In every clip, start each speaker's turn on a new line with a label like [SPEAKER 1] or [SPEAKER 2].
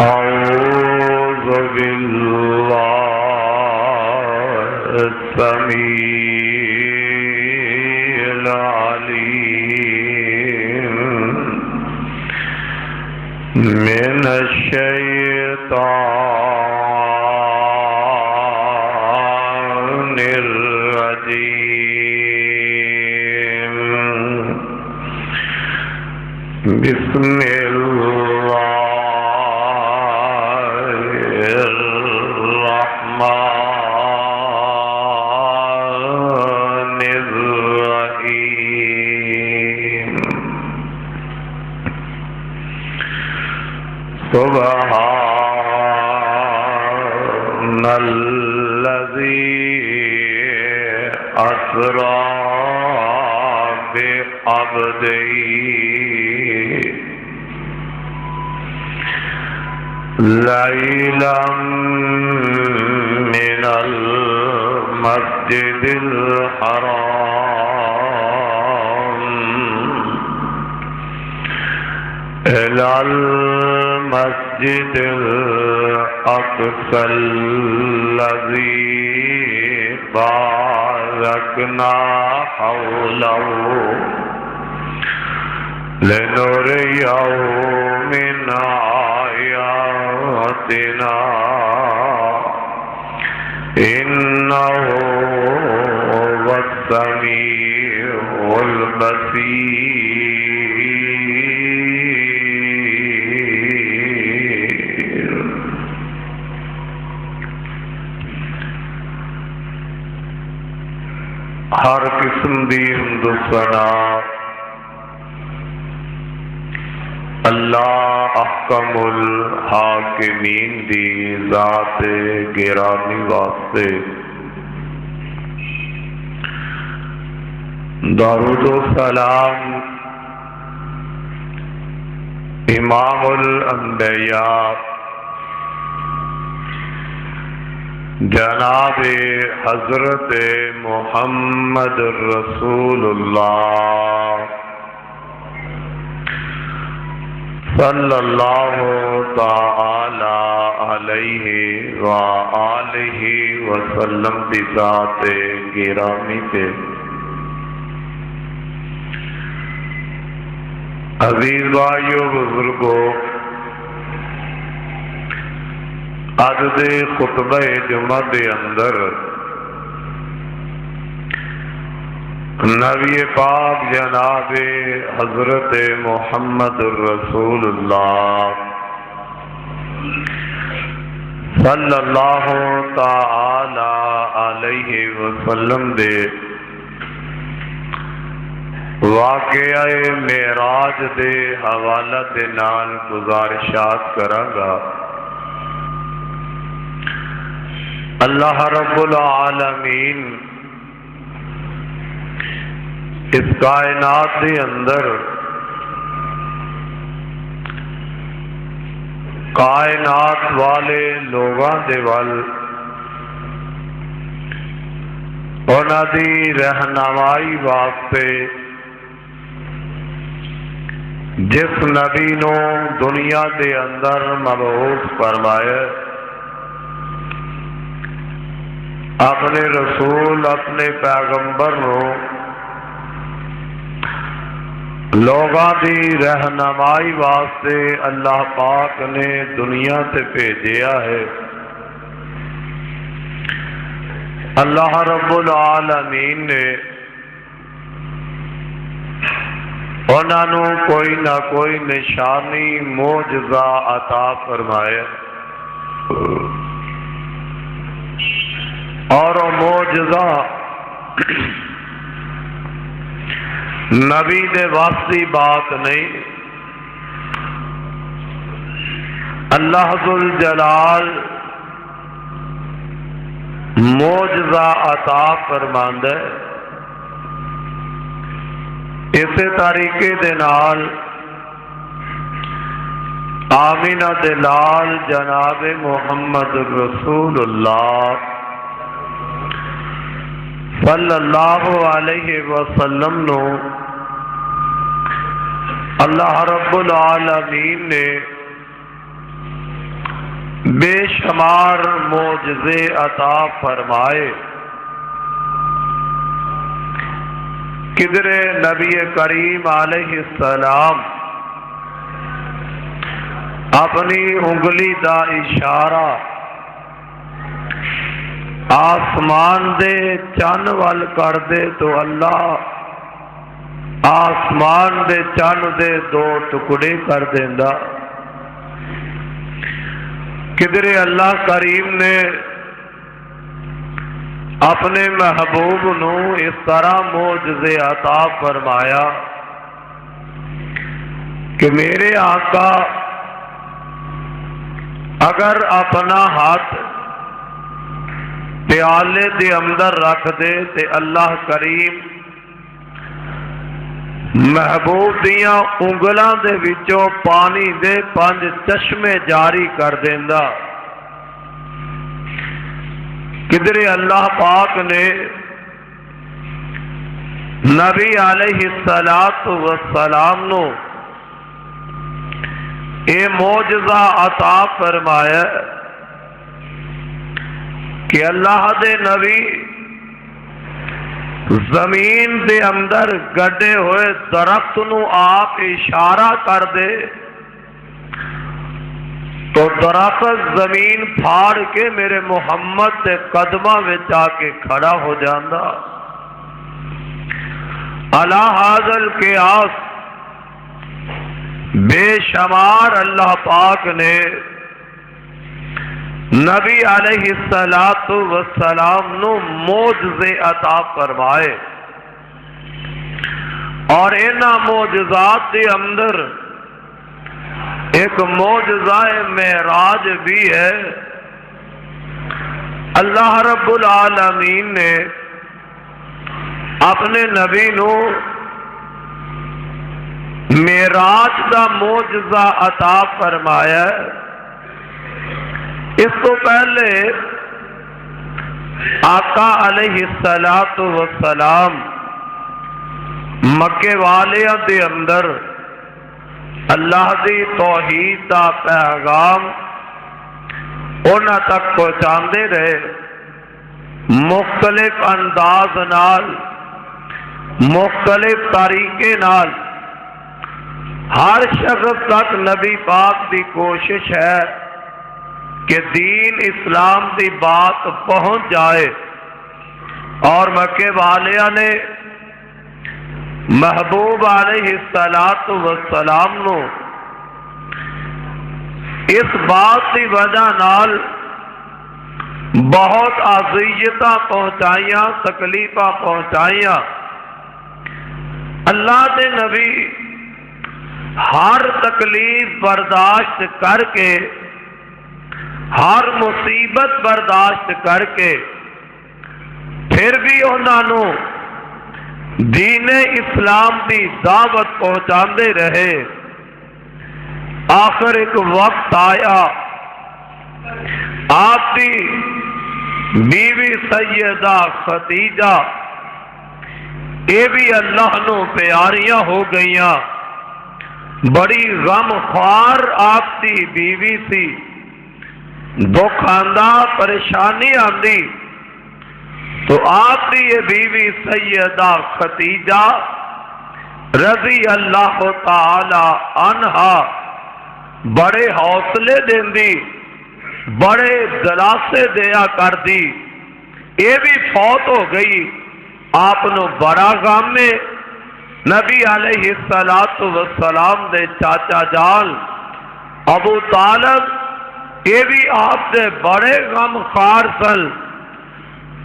[SPEAKER 1] أعوذ بالله السميع العليم من الشيطان الرجيم. بسم الله الرحمن الرحيم. سبحان الذي أسرى بعبده ليلا من المسجد الحرام إلى المسجد الأقصى الذي باركنا حوله لنريه من آياتنا إنه هو السميع البصير. ہر قسم دی حمد و ثنا اللہ احکم الحاکمین دی ذات گرامی واسطے درود و سلام امام الانبیاء جناب حضرت محمد رسول اللہ صلی اللہ تعالی علیہ وآلہ وسلم کی ذات گرامی پہ عزیز بھائیو بزرگو، اج دے خطبہ جمعہ دے اندر نبی پاک جناب حضرت محمد رسول اللہ صلی اللہ تعالی علیہ وسلم دے واقعہ معراج دے حوالہ دے نال گزارشات کراں گا۔ اللہ رب العالمین اس کائنات کے اندر کائنات والے لوگاں دے ول انہاں دی رہنمائی واسطے جس نبی نو دنیا دے اندر مبعوث فرمایا، اپنے رسول اپنے پیغمبر نو لوگاں دی رہنمائی واسطے اللہ پاک نے دنیا تے بھیجیا ہے۔ اللہ رب العالمین نے انہاں نو کوئی نہ کوئی نشانی معجزہ عطا فرمایا، اور وہ معجزہ نبی دے واسطی بات نہیں، اللہ ذوالجلال معجزہ عطا فرماندا ہے۔ اسی طریقے دے نال آمینہ دے لال جناب محمد رسول اللہ صلی اللہ علیہ وسلم نو اللہ رب العالمین نے بے شمار معجزے عطا فرمائے. کدھر نبی کریم علیہ السلام اپنی انگلی دا اشارہ آسمان دے چن وال کر دے تو اللہ آسمان دے چن دے دو ٹکڑے کر دیندا. کدھر اللہ کریم نے اپنے محبوب نو اس طرح معجزے عطا فرمایا کہ میرے آقا اگر اپنا ہاتھ پیالے دے اندر رکھ دے تے اللہ کریم محبوب دیاں انگلاں دے وچوں پانی دے 5 چشمے جاری کر دیندا. کدھر اللہ پاک نے نبی علیہ السلام نو اے معجزہ عطا فرمایا کہ اللہ دے نبی زمین دے اندر گڈے ہوئے درخت نو آپ اشارہ کر دے تو درخت زمین پھاڑ کے میرے محمد دے قدماں وچ آ کے کھڑا ہو جاندا. علی ھذا القیاس بے شمار اللہ پاک نے نبی علیہ السلام نو معجزے عطا فرمائے اور انہاں معجزات کے اندر ایک معجزہ معراج بھی ہے. اللہ رب العالمین نے اپنے نبی نو معراج دا معجزہ عطا فرمایا. اس تو پہلے آقا علیہ السلام مکے والیاں دے اندر اللہ دی توحید دا پیغام انہاں تک پہنچاندے رہے. مختلف انداز نال مختلف طریقے نال ہر شخص تک نبی پاک دی کوشش ہے کہ دین اسلام دی بات پہنچ جائے. اور مکے والیاں نے محبوب علیہ السلام نو اس بات کی وجہ نال بہت اذیتاں پہنچائیاں، تکلیفاں پہنچائیاں. اللہ دے نبی ہر تکلیف برداشت کر کے ہر مصیبت برداشت کر کے پھر بھی انہوں دین اسلام کی دعوت پہنچاندے رہے. آخر ایک وقت آیا آپ کی بیوی سیدہ خدیجہ یہ بھی اللہ نو پیاریاں ہو گئیاں. بڑی غم خوار آپ کی بیوی سی. دکھ آندا، پریشانی آندی تو آپ کی یہ بیوی سیدہ خدیجہ رضی اللہ تعالی عنہا بڑے حوصلے دیندی، بڑے دلاسے دیا کر دی. یہ بھی فوت ہو گئی. آپ نو بڑا غم میں نبی علیہ السلام دے چاچا جان ابو طالب یہ بھی آپ سے بڑے غم خار سن.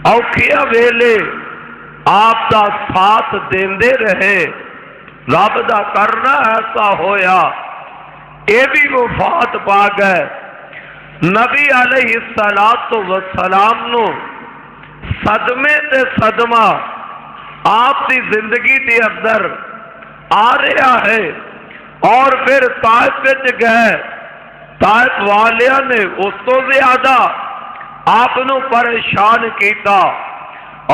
[SPEAKER 1] اوکھیا ویلے آپ دا ساتھ دیندے رہے. رب دا کرنا ایسا ہویا یہ بھی وفات پا گئے. نبی علیہ السلام نو صدمے تے صدمہ آپ کی زندگی کے اندر آ رہا ہے. اور پھر طائف وچ گئے. طائف والیاں نے اس تو زیادہ آپ نو پریشان کیتا.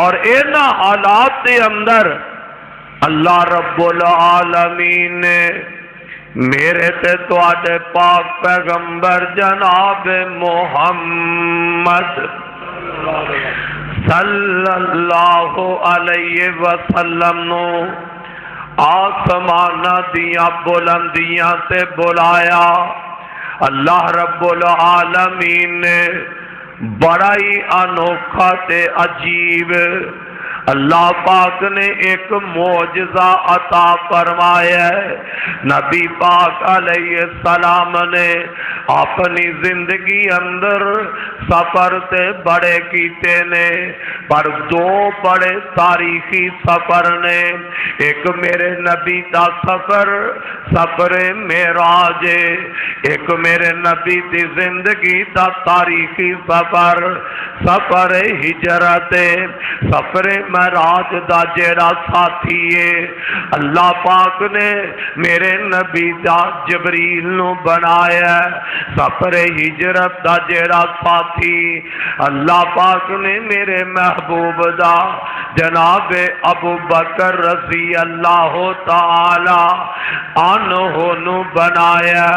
[SPEAKER 1] اور اینا حالات کے اندر اللہ رب العالمین نے میرے تے تواڈے پاک پیغمبر جناب محمد صلی اللہ علیہ وسلم نو آسمان دیاں بلندیاں تے بلایا۔ اللہ رب العالمین نے بڑا ہی انوکھا تے عجیب اللہ پاک نے ایک معجزہ عطا فرمایا ہے۔ نبی پاک علیہ السلام نے اپنی زندگی اندر سفر تے بڑے کیتے نے، پر دو بڑے تاریخی سفر نے۔ ایک میرے نبی دا سفر معراج، ایک میرے نبی دی زندگی دا تاریخی سفر ہجرت، سفر معراج دا جیڑا ساتھی ہے اللہ پاک نے میرے نبی دا جبریل نو بنایا۔ سفر ہجرت دا جیڑا ساتھی اللہ پاک نے میرے محبوب دا جناب ابو بکر رضی اللہ تعالی عنہ نو بنایا۔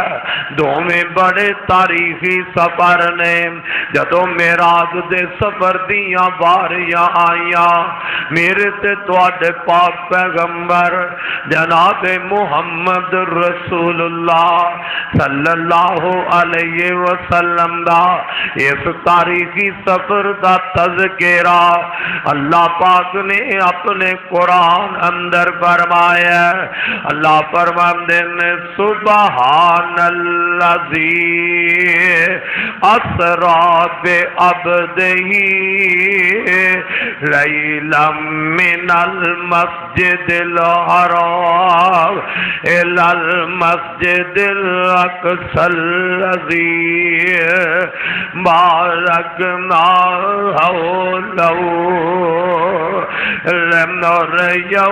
[SPEAKER 1] دوویں بڑے تاریخی سفر نے۔ جدوں معراج دے سفر دیاں باریاں آئیاں، میرے تے تواڈے پاک پیغمبر جناب محمد رسول اللہ صلی اللہ علیہ وسلم دا اس تاریخی سفر دا تذکرہ اللہ پاک نے اپنے قرآن اندر فرمایا۔ اللہ فرماندے نے سبحان الذی اسریٰ بعبدہ لیلا من المسجد الحرام الی المسجد الاقصی الذی بارکنا حولہ لنریہ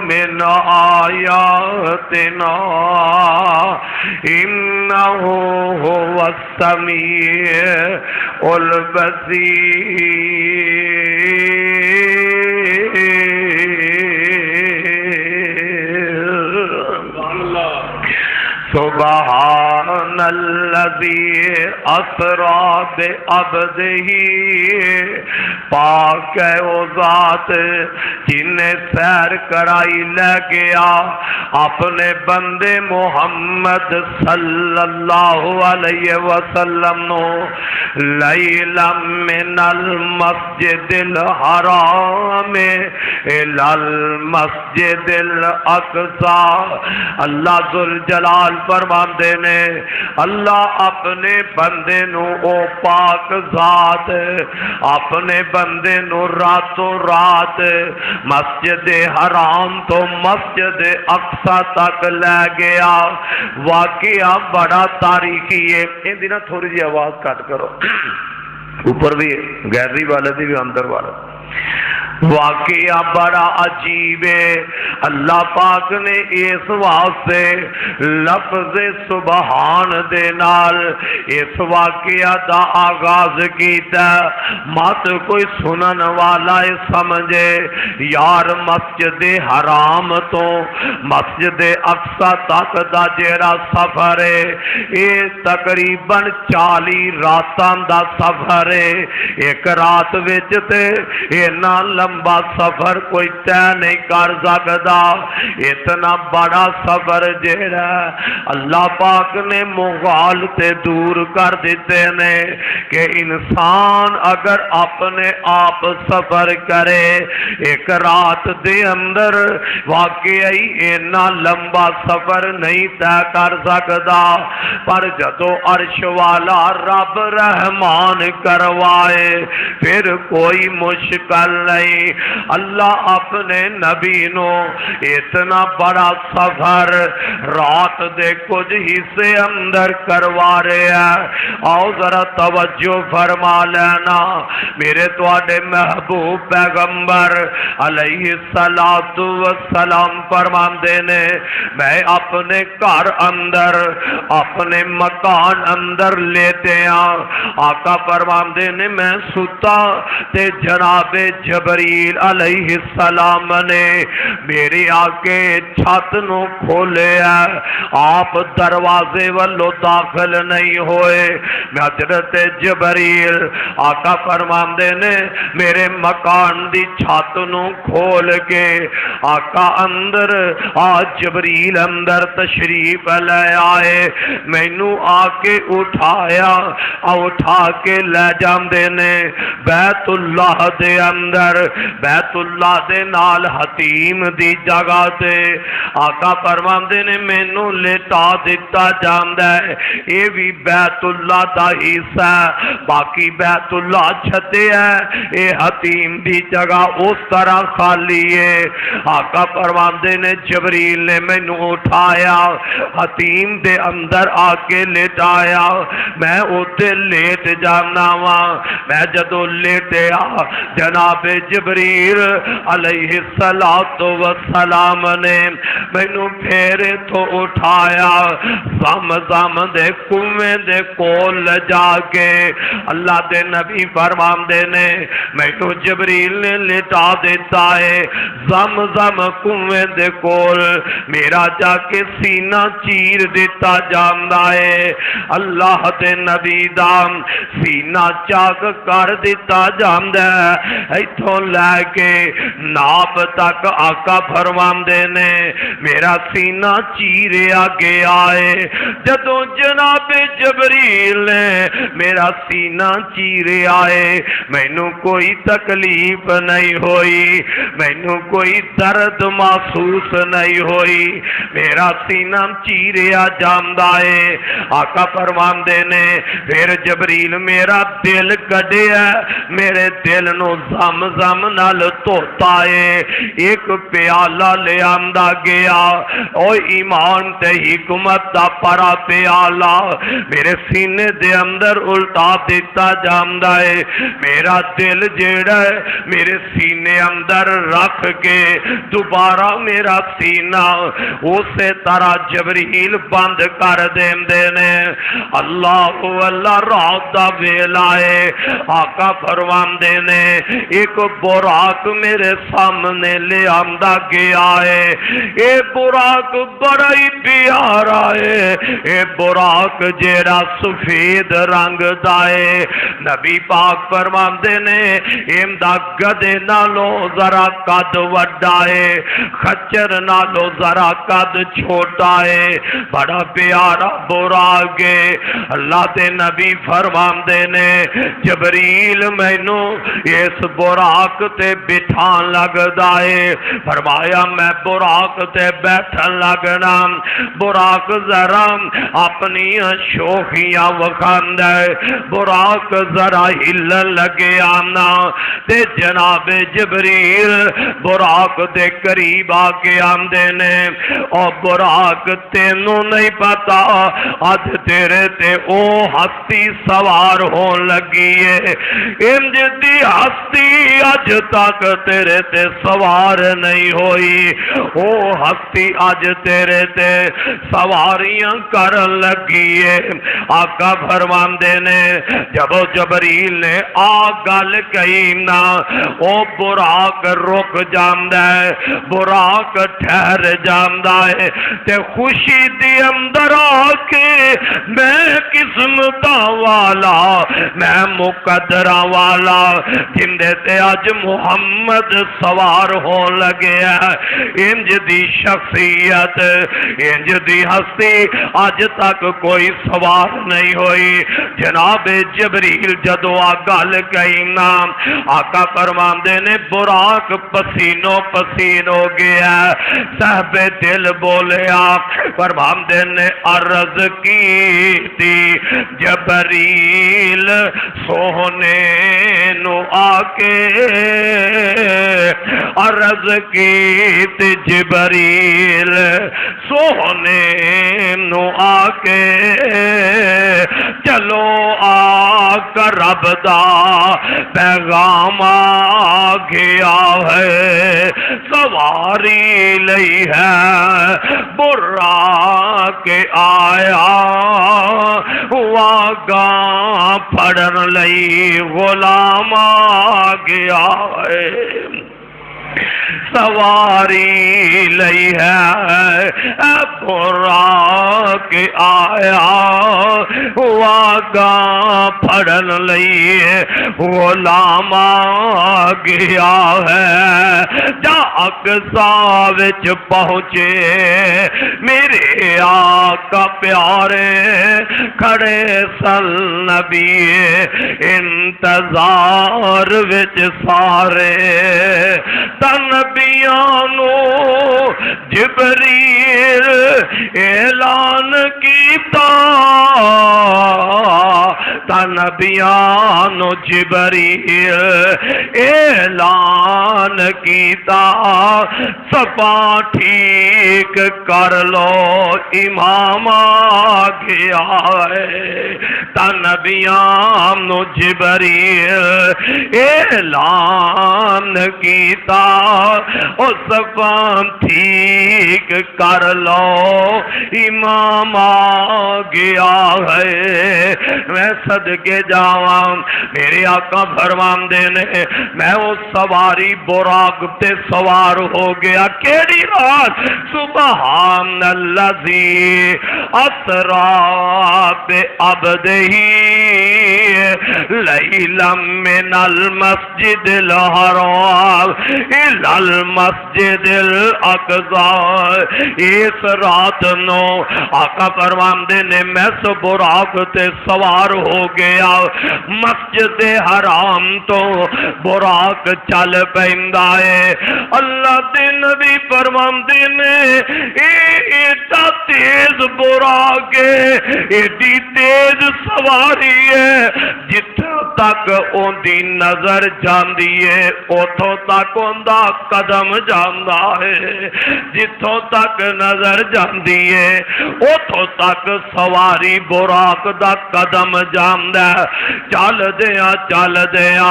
[SPEAKER 1] من آیاتنا انہ هو السمیع البصیر۔ سبحان الذی اسریٰ بعبدہ، پاک ہے وہ ذات جن نے سیر کرائی لے گیا اپنے بندے محمد صلی اللہ علیہ وسلم نو لیلا من المسجد الحرام الی المسجد الاقصی۔ اللہ ذوالجلال فرماندے نے اللہ اپنے بندے نو او پاک ذات اپنے بندے نو راتوں رات مسجد حرام تو مسجد اقصی تک لے گیا۔ واقعہ بڑا تاریخی ہے۔ ان دنوں تھوڑی جی آواز کٹ کرو، اوپر بھی گیلری والے دی بھی اندر والے۔ واقعہ بڑا عجیب ہے۔ اللہ پاک نے اس واسطے لفظ سبحان دے نال اس واقعہ دا آغاز کیتا۔ مت کوئی سنن والا سمجھے یار مسجد حرام تو مسجد اقصی تک دا جیڑا سفر ہے یہ تقریباً 40 راتاں دا سفر ہے۔ ایک رات وچ تے اینا لمبا سفر کوئی طے نہیں کر سکتا۔ اتنا بڑا سفر جیڑا اللہ پاک نے مغال تے دور کر دیتے نے کہ انسان اگر اپنے آپ سفر کرے ایک رات دے اندر واقعی اتنا لمبا سفر نہیں طے کر سکتا، پر جدو عرش والا رب رحمان کروائے پھر کوئی مشکل نہیں۔ اللہ اپنے نبی نو اتنا بڑا سفر رات دے کچھ حصے اندر کروا رہے ہیں۔ آؤ ذرا توجہ فرما لینا، میرے تواڈے محبوب پیغمبر علیہ السلام فرماندے نے میں اپنے گھر اندر اپنے مکان اندر لیتے ہاں۔ آقا فرماندے نے میں ستا تے جناب جبریل جبریل علیہ السلام نے میری آگے چھت نو کھولے ہے، آپ دروازے والو داخل نہیں ہوئے۔ حضرت جبریل آقا فرماندے نے میرے مکان دی چھت نو کھول کے آقا اندر جبریل اندر تشریف لے آئے، مینو آ کے اٹھایا، اٹھا کے لے جاندے نے بیت اللہ دے اندر، بیت اللہ دے نال حتیم دی جگہ تے آقا فرماندے نے مینو لٹا دتا جاندا ہے، اے بھی بیت اللہ دا حصہ ہے، باقی بیت اللہ چھتے ہے، اے حتیم دی جگہ اس طرح خالی ہے۔ آقا فرماندے نے جبریل نے مینو اٹھایا، حتیم دے اندر آ کے لٹایا، میں اوتے لیٹ جانا وا، میں جدو لیٹیا جناب جبریل علیہ السلام نے مینو پھر تو اٹھایا، زم دے کنویں دے کول جا کے اللہ دے نبی فرماندے نے مینو جبریل نے لٹا دیتا ہے، زم کنویں دے کول میرا جا کے سینہ چیر دیتا جاندا ہے، اللہ دے نبی دا سینہ چاک کر دیتا جاندا ہے، ایتھوں لے کے ناپ تک آقا فرماندے نے میرا سینہ چیریا گیا ہے۔ جدوں جناب جبریل نے میرا سینہ چیریا ہے، مینوں کوئی تکلیف نہیں ہوئی، مینوں کوئی درد محسوس نہیں ہوئی، میرا سینہ چیریا جاندا ہے۔ آقا فرماندے نے پھر جبریل میرا دل کڈیا، میرے دل نو زم نال دھوتا ہے، ایک پیالہ لے آندا گیا، او ایمان تے حکمت دا پرا پیالہ میرے سینے دے اندر الٹا دیتا جاندا ہے، میرا دل جیڑا ہے میرے سینے اندر رکھ کے دوبارہ میرا سینہ اسی طرح جبریل بند کر دیندے نے۔ اللہ اللہ رات دا ویلا ہے، آقا فرماندے نے ایک براق میرے سامنے لے آندا گیا ہے، اے براق بڑا ہی پیارا ہے، اے براق جیڑا سفید رنگ دا ہے، نبی پاک فرماندے نے ایمدا گدے نالو ذرا قد وڈا ہے، خچر نالو ذرا قد چھوٹا ہے، بڑا پیارا براق ہے۔ اللہ دے نبی فرماندے نے جبریل مینوں اس براق تے بٹھان لگدا ہے، فرمایا میں براق تے بیٹھن لگنا، براق ذرا اپنی شوخیاں وکھاندا ہے، براق ذرا ہلن لگے آنا تے جناب جبریل براق دے قریب آ کے آندے نے، اور براق تینوں نہیں پتا اج تیرے تے او ہستی سوار ہون لگی ہے، انج دی ہستی اج تک تیرے تے سوار نہیں ہوئی، او ہستی اج تیرے تے سواریاں کرن لگی ہے۔ آقا فرماندے نے جب جبریل نے آ گل کہی نا، او براق رک جاندا ہے، براق ٹھہر جاندا ہے تے خوشی دی اندر آ کے میں قسمتاں والا، میں مقدراں والا جندے تے اج محمد سوار ہون لگے ہے، انج دی شخصیت انج دی ہستی اج تک کوئی سوار نہیں ہوئی۔ جناب جبریل جدو آ گل کہی نا، آقا فرماندے نے براق پسینو پسین ہو گیا، صاحب دل بولیا، فرماندے نے عرض کی تھی جبریل سوہنے نو آ کے، عرض کی تھی جبریل سوہنے نو آ کے، چلو آ کر رب دا پیغام آ گیا ہے، سواری لئی ہے براق کے آیا، واگاں پڑھن لئی غلام آ گیا ہے۔ سواری لئی ہے براق آیا واگاں پھڑن لئی غلام آ گیا ہے جا اقصا وچ پہنچے میرے آقا پیارے کھڑے سن نبی انتظار وچ سارے نبیانو جبریل اعلان کیتا نبیانو جبریل اعلان کیتا صفا ٹھیک کر لو امام آ گیا ہے نبیانو جبریل اعلان کیتا او صفا ٹھیک کر لو امام آ گیا ہے میں صدقے جاواں میرے آقا فرماندے نے میں وہ سواری براق تے سوار ہو گیا کیڑی رات سبحان الذی اسرا بعبدہ لیلا من المسجد الحرام الى المسجد الاقصی اس رات نو آقا فرماندے نے میں سو براق تے سوار ہو گیا مسجد حرام تو براق چل پیندا ہے اللہ دے نبی فرماندے نے ایڈا تیز براق ہے ایڈی تیز سواری ہے جتھوں تک اون دی نظر جاندی ہے اتھوں تک اوندا قدم جاندا ہے جتھوں تک نظر جاندی ہے اتھوں تک سواری براق دا قدم جاندا ہے چل دیا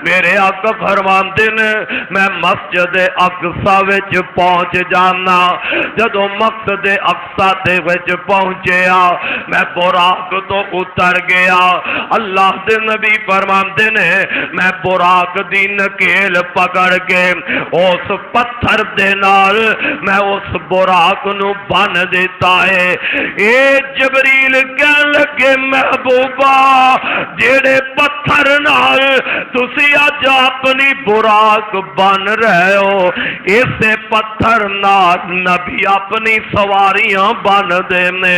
[SPEAKER 1] میرے آقا فرماندے نے میں مسجد اقصی وچ پہنچ جانا جدوں مسجد اقصی دے وچ پہنچیا میں براق تو اتر گیا اللہ دے نبی فرماندے نے میں براق دی نکیل پکڑ کے اس پتھر دے نال میں اس براق نو بن دیتا ہے اے جبریل کہن لگے محبوبہ جیڑے پتھر نال تسی اج اپنی براق بن رہے ہو اسے پتھر نال نبی اپنی سواریاں بن دے نے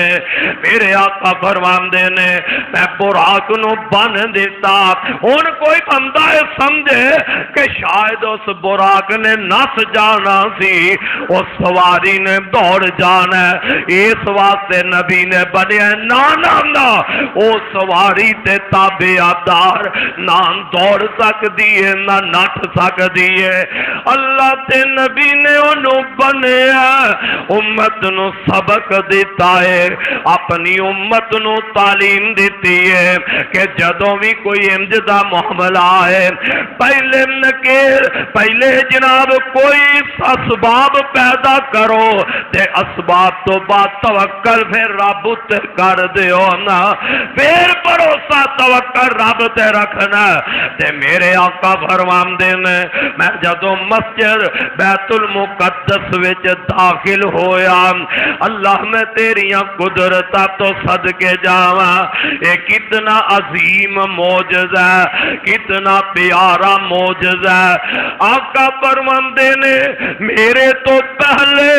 [SPEAKER 1] میرے آقا فرماندے نے میں براق نو بن دیتا ہن کوئی بندہ سمجھے کہ شاید اس براق نے نس جانا سی اس سواری نے دوڑ جانا ہے اس واسطے نبی نے بنیا نہ او سواری تے تابعدار نہ دوڑ سکتی ہے نہ نٹ سکتی ہے اللہ تے نبی نے انہوں بنیا امت نو سبق دیتا ہے اپنی امت نو تعلیم دیتی ہے کہ جدوں بھی کوئی امجدہ معاملہ ہے پہلے جناب کوئی اسباب پیدا کرو تے اسباب تو بعد توکل پھر رب تے کر دیو نا پھر بھروسہ توکل رب تے رکھنا تے میرے آقا فرماندے نے میں جدوں مسجد بیت المقدس وچ داخل ہویا اللہ میں تیریاں قدرتاں تو صدقے جاواں اے کتنا عظیم معجزہ ہے کتنا پیارا معجزہ ہے آقا فرماندے نے میرے تو پہلے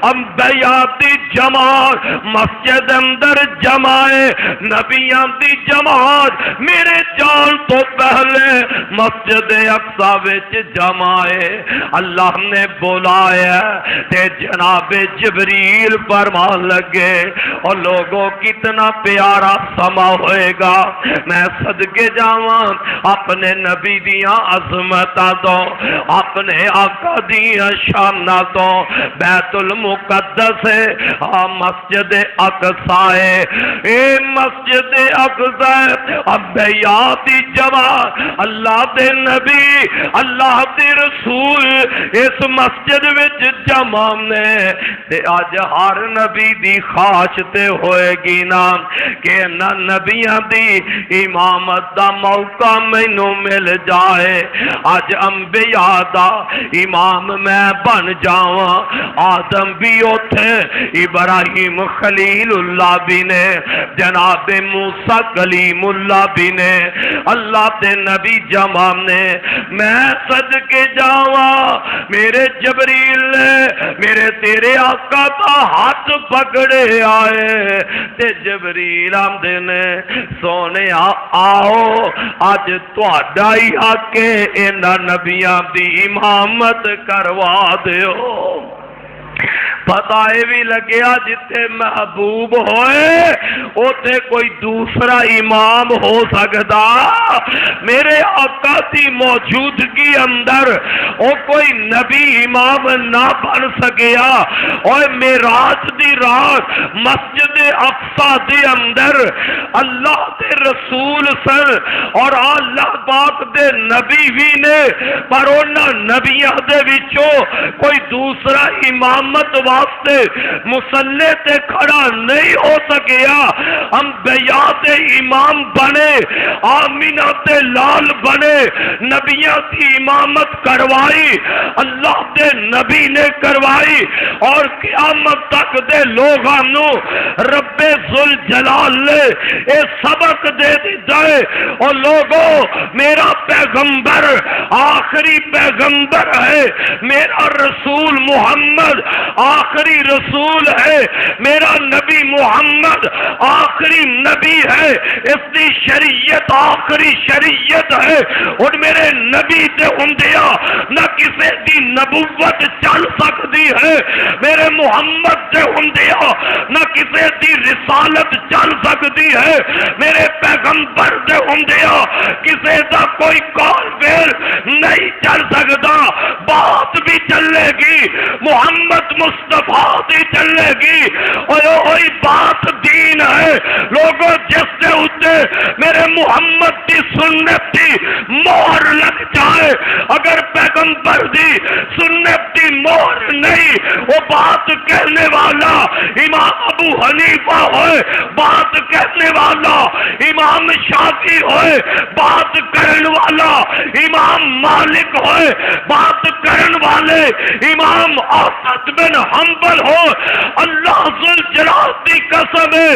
[SPEAKER 1] انبیاء دی جماعت مسجد اندر جمائے نبیان دی جماعت میرے جان تو پہلے مسجد اقصی وچ جمائے اللہ نے بلایا تے جناب جبریل فرمان لگے اور لوگوں کتنا پیارا سما ہوئے گا میں صدقے جاواں اپنے نبی دیاں عظمتاں تو اپنے آقا دیاں شاناں تو بیت المقدس مسجد اقصی اے مسجد اقصی انبیاء دی جماعت اللہ دے نبی اللہ دے رسول اس مسجد وچ جمع نے تے اج ہر نبی دی خواہش تے ہوئے گی نا کہ نہ نبیاں دی امامت دا دا موقع مینوں مل جائے اج انبیاء دا امام میں بن جاواں آدم بھی اوتھے ابراہیم خلیل اللہ بھی نے جناب موسیٰ کلیم اللہ بھی نے اللہ دے نبی جمع نے میں صدقے جاواں میرے جبریل نے میرے تیرے آقا دا ہاتھ پکڑے آئے تے جبریل آمدے نے سونے آؤ اج تہاڈا ہی حق ہے انہاں نبیاں دی امامت کروا دیو پتہ بھی لگیا جتے محبوب ہوئے اوتے کوئی دوسرا امام ہو سکتا میرے آقا دی موجودگی اندر او کوئی نبی امام نہ بن سکیا اور معراج دی رات مسجد اقصی دے اندر اللہ دے رسول سن اور اللہ پاک دے نبی بھی نے پر انہاں نبیاں دے وچوں کوئی دوسرا امامت واسطے مسلح تے کھڑا نہیں ہو سکیا انبیاء تے امام بنے آمینہ تے لال بنے نبیاں کی امامت کروائی اللہ دے نبی نے کروائی اور قیامت تک دے لوگانوں رب ذوالجلال نے اے سبق دے دیتا ہے اور لوگوں میرا پیغمبر آخری پیغمبر ہے میرا رسول محمد آخری رسول ہے میرا نبی محمد آخری نبی ہے اس دی شریعت آخری شریعت ہے اور میرے نبی تے ہوندیا نہ کسی دی نبوت چل سکتی ہے میرے محمد تے ہوندیا نہ کسی دی رسالت چل سکتی ہے میرے پیغمبر تے ہوندیا کسی دا کوئی کال پھر نہیں چل سکتا بات بھی چلے گی محمد مصطفیٰ دی چلے گی اور وہی بات دین ہے لوگوں جس سے اتے میرے محمد دی سنت دی مہر لگ جائے اگر پیغمبر دی سنت دی مہر نہیں وہ بات کہنے والا امام ابو حنیفہ ہوئے بات کہنے والا امام شافعی ہوئے بات کرن والا امام مالک ہوئے بات کرن والے امام احمد بن حنبل ہو اللہ ذوالجلال کی قسم ہے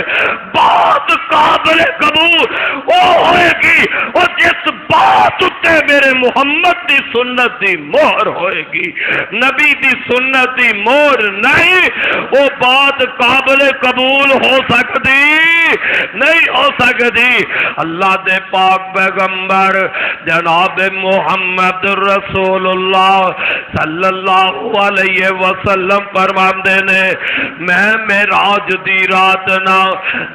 [SPEAKER 1] بات قابل قبول وہ ہوئے گی اور جس بات اتے میرے محمد دی سنت دی مہر ہوئے گی نبی دی سنت دی مہر نہیں وہ بات قابل قبول ہو سکتی نہیں ہو سکتی اللہ دے پاک پیغمبر جناب محمد رسول اللہ صلی اللہ علیہ وسلم فرماندے نے میں معراج دی رات نا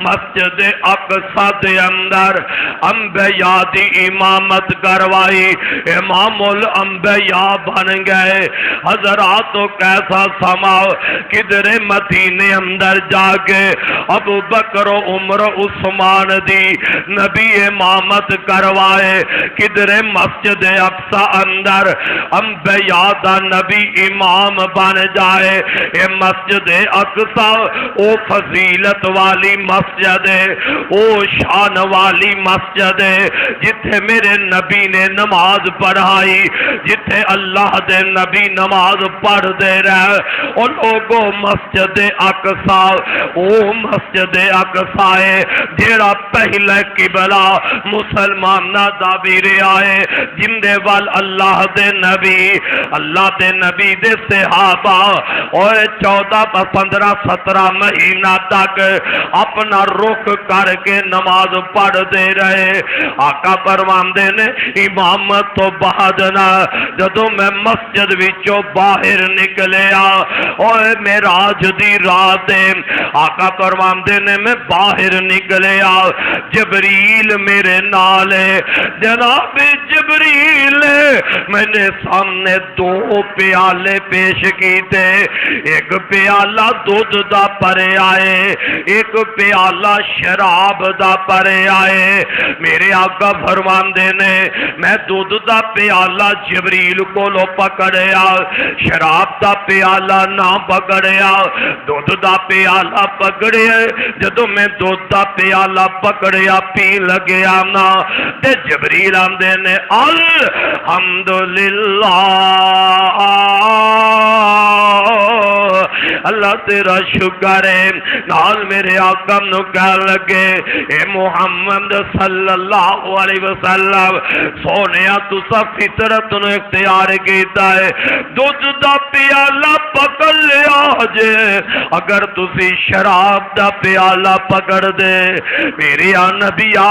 [SPEAKER 1] مسجد اقصی دے اندر انبیاء دی امامت کروائی امام الانبیاء بن گئے حضرات تو کیسا سما کدھر مدینے اندر جا کے ابو بکر و عمر عثمان دی نبی امامت کروائے کدھر مسجد اقصی اندر انبیاء دا نبی امام بن جائے اے مسجد اقصی او فضیلت والی مسجد ہے او شان والی مسجد ہے جتھے میرے نبی نے نماز پڑھائی جتھے اللہ دے نبی نماز پڑھ دے رہے اور لوگوں مسجد اقصی او مسجد اقصی ہے جیڑا پہلے قبلہ مسلمانہ دا بھی آئے جن دے وال اللہ دے نبی دے صحابہ اور 14-15-17 مہینہ تک اپنا رخ کر کے نماز پڑھ دے رہے آقا فرماندے نے امامت تو بعد نہ جدوں میں مسجد وچوں باہر نکلیا اور معراج دی رات آقا فرماندے نے میں باہر نکلیا جبریل میرے نال جناب جبریل میں نے سامنے 2 پیالے پیش کیتے ایک پیالہ دودھ دا پرے آئے ایک پیالہ شراب دا پرے آئے میرے آقا فرماندے نے میں دودھ دا پیالہ جبریل کو لو پکڑیا شراب دا پیالہ نہ پکڑیا دودھ دا پیالہ پکڑیا جدو میں دودھ دا پیالہ پکڑیا پی لگیا نا تے جبریل آندے نے الحمدللہ اللہ تیرا شکر ہے نال میرے آقا نو کہہ لگے اے محمد صلی اللہ علیہ وسلم سونیا تسا فطرت نو اختیار کیتا ہے دودھ دا پیالہ پکڑ لیا جے اگر تسی شراب دا پیالہ پکڑ دے میرے نبیا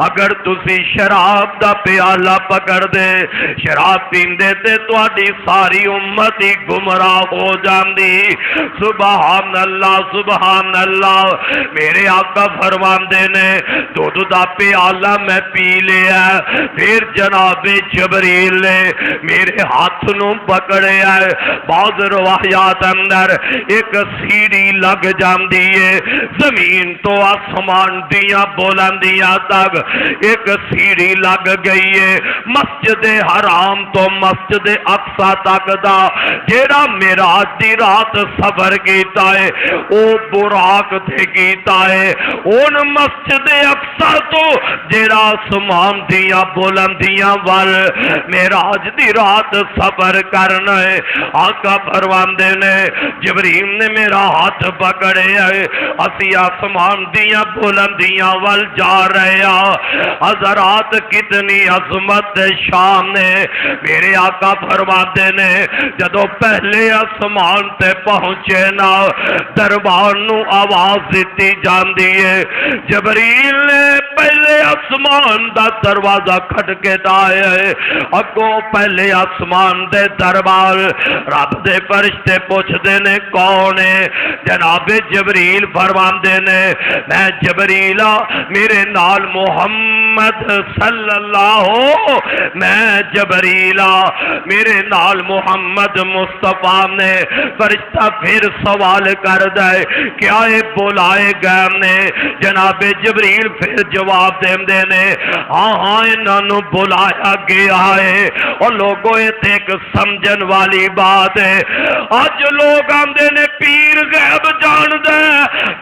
[SPEAKER 1] اگر تسی شراب دا پیالہ پکڑ دے شراب پیندے تے تواڈی ساری امت ہی گمراہ ہو جاندی سبحان اللہ سبحان اللہ میرے آقا فرماندے نے دودھ دا پیالہ میں پی لیا پھر جناب جبریل نے میرے ہاتھ نو پکڑے ہے بعض روایات اندر ایک سیڑھی لگ جاندی ہے زمین تو آسمان دیاں بلندیاں تک ایک سیڑھی لگ گئی ہے مسجد حرام تو مسجد اقصی تک دا جیڑا معراج دی رات سفر کیتا ہے او براق تے کیتا ہے اون مسجد اقصی تو جیڑا آسمان دیاں بلندیاں وال معراج دی رات سفر کرنا ہے آقا فرماندے نے جبریل نے میرا ہاتھ پکڑے ہے اسی آسمان دیاں بلندیاں وال جا رہے ہیں حضرات کتنی عظمت شان ہے میرے آقا فرماتے نے جدو پہلے آسمان تے پہنچے نا دربار نو آواز دیتی جاندی ہے جبریل نے پہلے آسمان دا دروازہ کھٹکتا ہے اگوں پہلے آسمان دے دربار رب دے فرشتے پوچھتے نے کون ہے جناب جبریل فرماندے نے میں جبریلا میرے نال محمد صلی اللہ میں جبریلا میرے نال محمد مصطفیٰ نے فرشتہ پھر سوال کر دے کیا یہ بلائے گئے نے جناب جبریل پھر جواب دے نے ہاں ہاں انہوں بلایا گیا ہے اور لوگوں یہ ایک سمجھن والی بات ہے آج لوگ آندے نے پیر غیب جان دے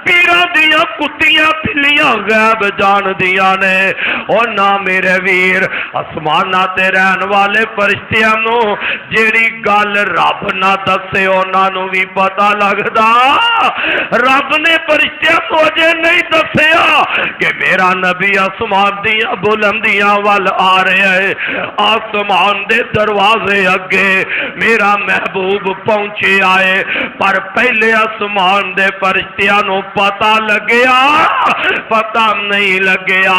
[SPEAKER 1] پیران دیاں کتیاں پھلیاں غیب جان دیاں نے اور نہ میرے ویر آسمانہ تے رہن والے فرشتیاں نو جیڑی گل رب نہ دسے انہاں نو بھی پتہ لگدا رب نے فرشتیاں کو اجے نہیں دسیا کہ میرا نبی آسمان دیاں بلندیاں وال آ رہے ہیں آسمان دے دروازے اگے میرا محبوب پہنچے آئے پر پہلے آسمان دے فرشتیاں نو پتہ لگیا پتہ نہیں لگیا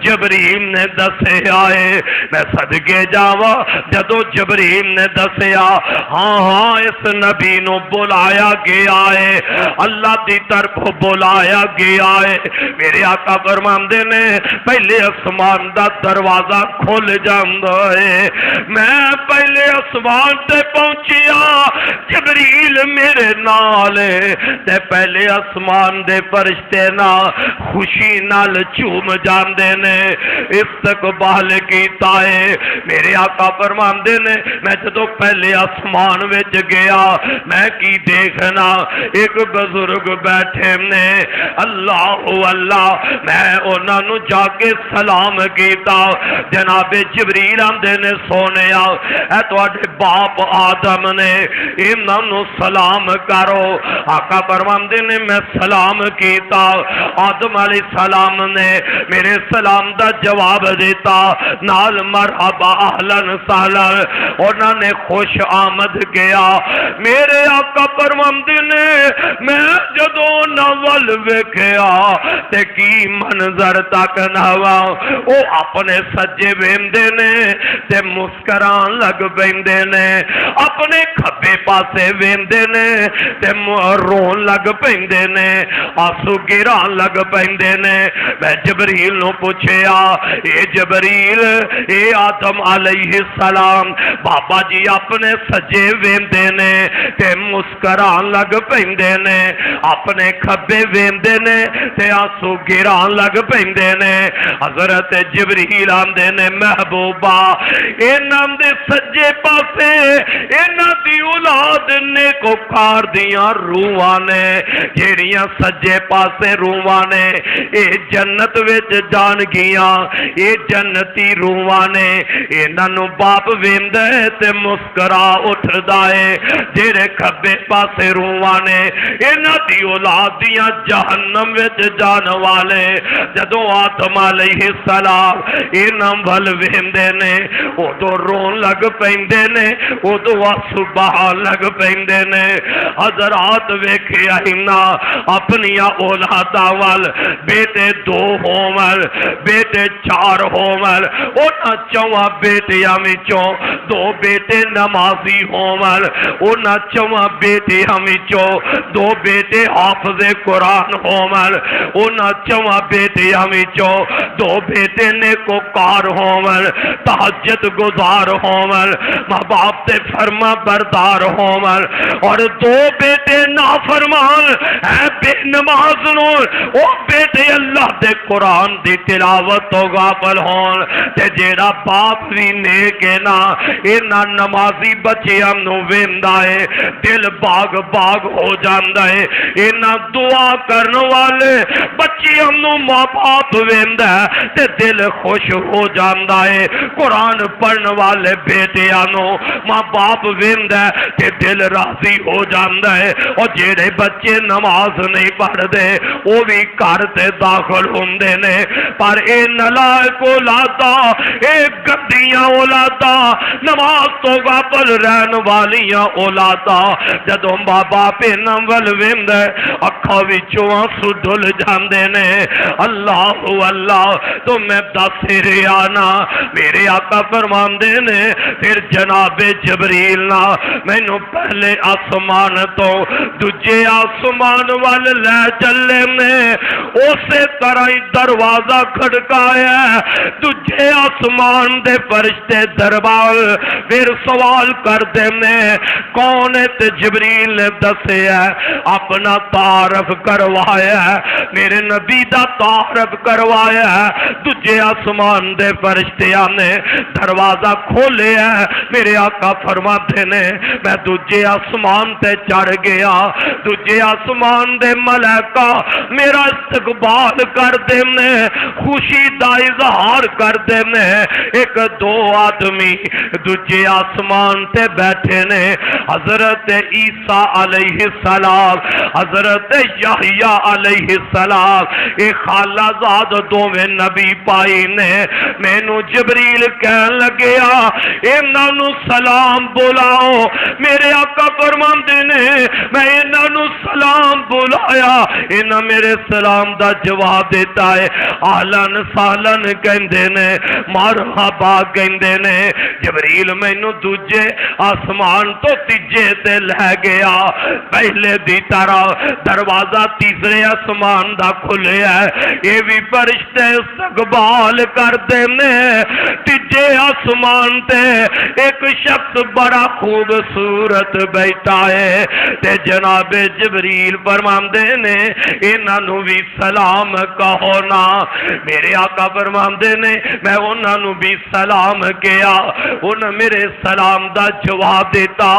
[SPEAKER 1] جبریل نے دسے آئے میں صدقے جاوا جدو جبریل نے دسیا ہاں ہاں اس نبی نو بلایا گیا ہے اللہ دی طرف بلایا گیا ہے میرے آقا فرماندے نے پہلے آسمان دا دروازہ کھل جاندا ہے میں پہلے آسمان تے پہنچیا جبریل میرے نال تے پہلے آسمان دے فرشتے نا خوشی نال چوم جاندے نے استقبال کیتا ہے میرے آقا فرماندے نے میں جدو پہلے آسمان وچ گیا میں کی دیکھنا ایک بزرگ بیٹھے نے اللہ اللہ میں انہاں نو جا کے سلام کیتا جناب جبریل آندے نے سونیا اے تواڈے باپ آدم نے انہاں نو سلام کرو آقا فرماندے نے میں سلام کیتا آدم علیہ السلام نے میرے سلام دا جواب دیتا نال مرحبا اہلن سہلن انہاں نے خوش آمد کیا میرے آقا فرماندے نے میں جدو نول ویکھیا تے کی منظر تک نہوا او اپنے سجے ویندے نے تے مسکران لگ پیندے نے اپنے کھبے پاسے ویندے نے تے رون لگ پیندے نے آنسو گران لگ پیندے کہندے نے میں جبریل نو پوچھیا اے جبریل اے آدم علیہ السلام بابا جی اپنے سجے ویندے نے تے مسکران لگ پیندے نے اپنے کھبے ویندے نے تے آنسو گران لگ پیندے نے حضرت جبریل آندے نے محبوبہ انہاں دے سجے پاسے انہاں دی اولاد نے کو کار دیاں روحاں نے جیڑیاں سجے پاسے روحاں نے اے جنت وچ جان گیاں اے جنتی روحاں نے انہاں نو باپ ویندا ہے تے مسکرا اٹھدا ہے جیڑے کھبے پاسے روحاں نے انہاں دی اولاد دیاں جہنم وچ جان والے جدوں آدم علیہ السلام انہاں ول ویندے نے اودوں رون لگ پیندے نے اودوں آنسو بہان لگ پیندے نے حضرات ویکھیا ہنا اپنیاں اولاداں ول بیٹے 2 ہون بیٹے 4 ہون انہاں 4 بیٹیاں وچوں 2 بیٹے نمازی ہون انہاں 4 بیٹیاں وچوں 2 بیٹے حافظ قرآن ہون انہاں 4 بیٹیاں وچوں 2 بیٹے نیکوکار ہون تہجد گزار ہون ماں باپ تے فرما بردار ہون اور 2 بیٹے نافرمان اے بے نماز نو او بیٹے اللہ دے قرآن دی تلاوت تو غافل ہون تے جیڑا باپ بھی نیک ہے نا انہاں نمازی بچیاں نو ویندا ہے دل باغ باغ ہو جاندا ہے انہاں دعا کرن والے بچیاں نو ماں باپ ویندا ہے تے دل خوش ہو جاندا ہے قرآن پڑھن والے بیٹیاں نو ماں باپ ویندا ہے تے دل راضی ہو جاندا ہے اور جیڑے بچے نماز نہیں پڑھ دے وہ بھی گھر تے داخل ہوندے نے پر اے نالائق اولادا اے گندیاں اولادا نماز تو غافل رہن والیاں اولادا جدوں ماں باپ انہاں ول ویندا اکھاں وچوں آنسو ڈل جاندے نے اللہ اللہ تو میں دس ریانا میرے آقا فرماندے نے پھر جناب جبریل نا مینوں پہلے آسمان تو دوجے آسمان وال لے چلے نے اسی طرح ہی دروازہ کھڑکایا دوجے آسمان دے فرشتے دربار پھر سوال کر دے نے کون ہے تے جبریل نے دسیا اپنا تعارف کروایا میرے نبی دا تعارف کروایا دوجے آسمان دے فرشتیاں نے دروازہ کھولیا میرے آقا فرماتے نے میں دوجے آسمان تے چڑھ گیا دوجے آسمان دے ملائکہ میرا استقبال کر دے نے خوشی دا اظہار کر دے نے 1-2 آدمی دوجے آسمان تے بیٹھے نے حضرت عیسیٰ علیہ السلام حضرت یحییٰ علیہ السلام اے خالہ زاد دوویں نبی پائی نے مینوں جبریل کہن لگیا انہاں نو سلام بلاؤ میرے آقا فرماندے نے میں انہاں نو سلام بلایا انہاں میرے سلام دا جواب دیتا ہے اہلن سہلن کہندے نے مرحبا کہندے نے جبریل مینوں دوجے آسمان تو تیجے تے لے گیا پہلے دی طرح دروازہ تیسرے آسمان دا کھلیا ہے یہ بھی فرشتے استقبال کر دینے تیجے آسمان تے ایک شخص بڑا خوبصورت بیٹھا ہے تے جناب جبریل فرماندے نے انہاں نو بھی سلام کہو نا میرے آقا فرماندے نے میں انہاں نو بھی سلام کیا انہاں میرے سلام دا جواب دیتا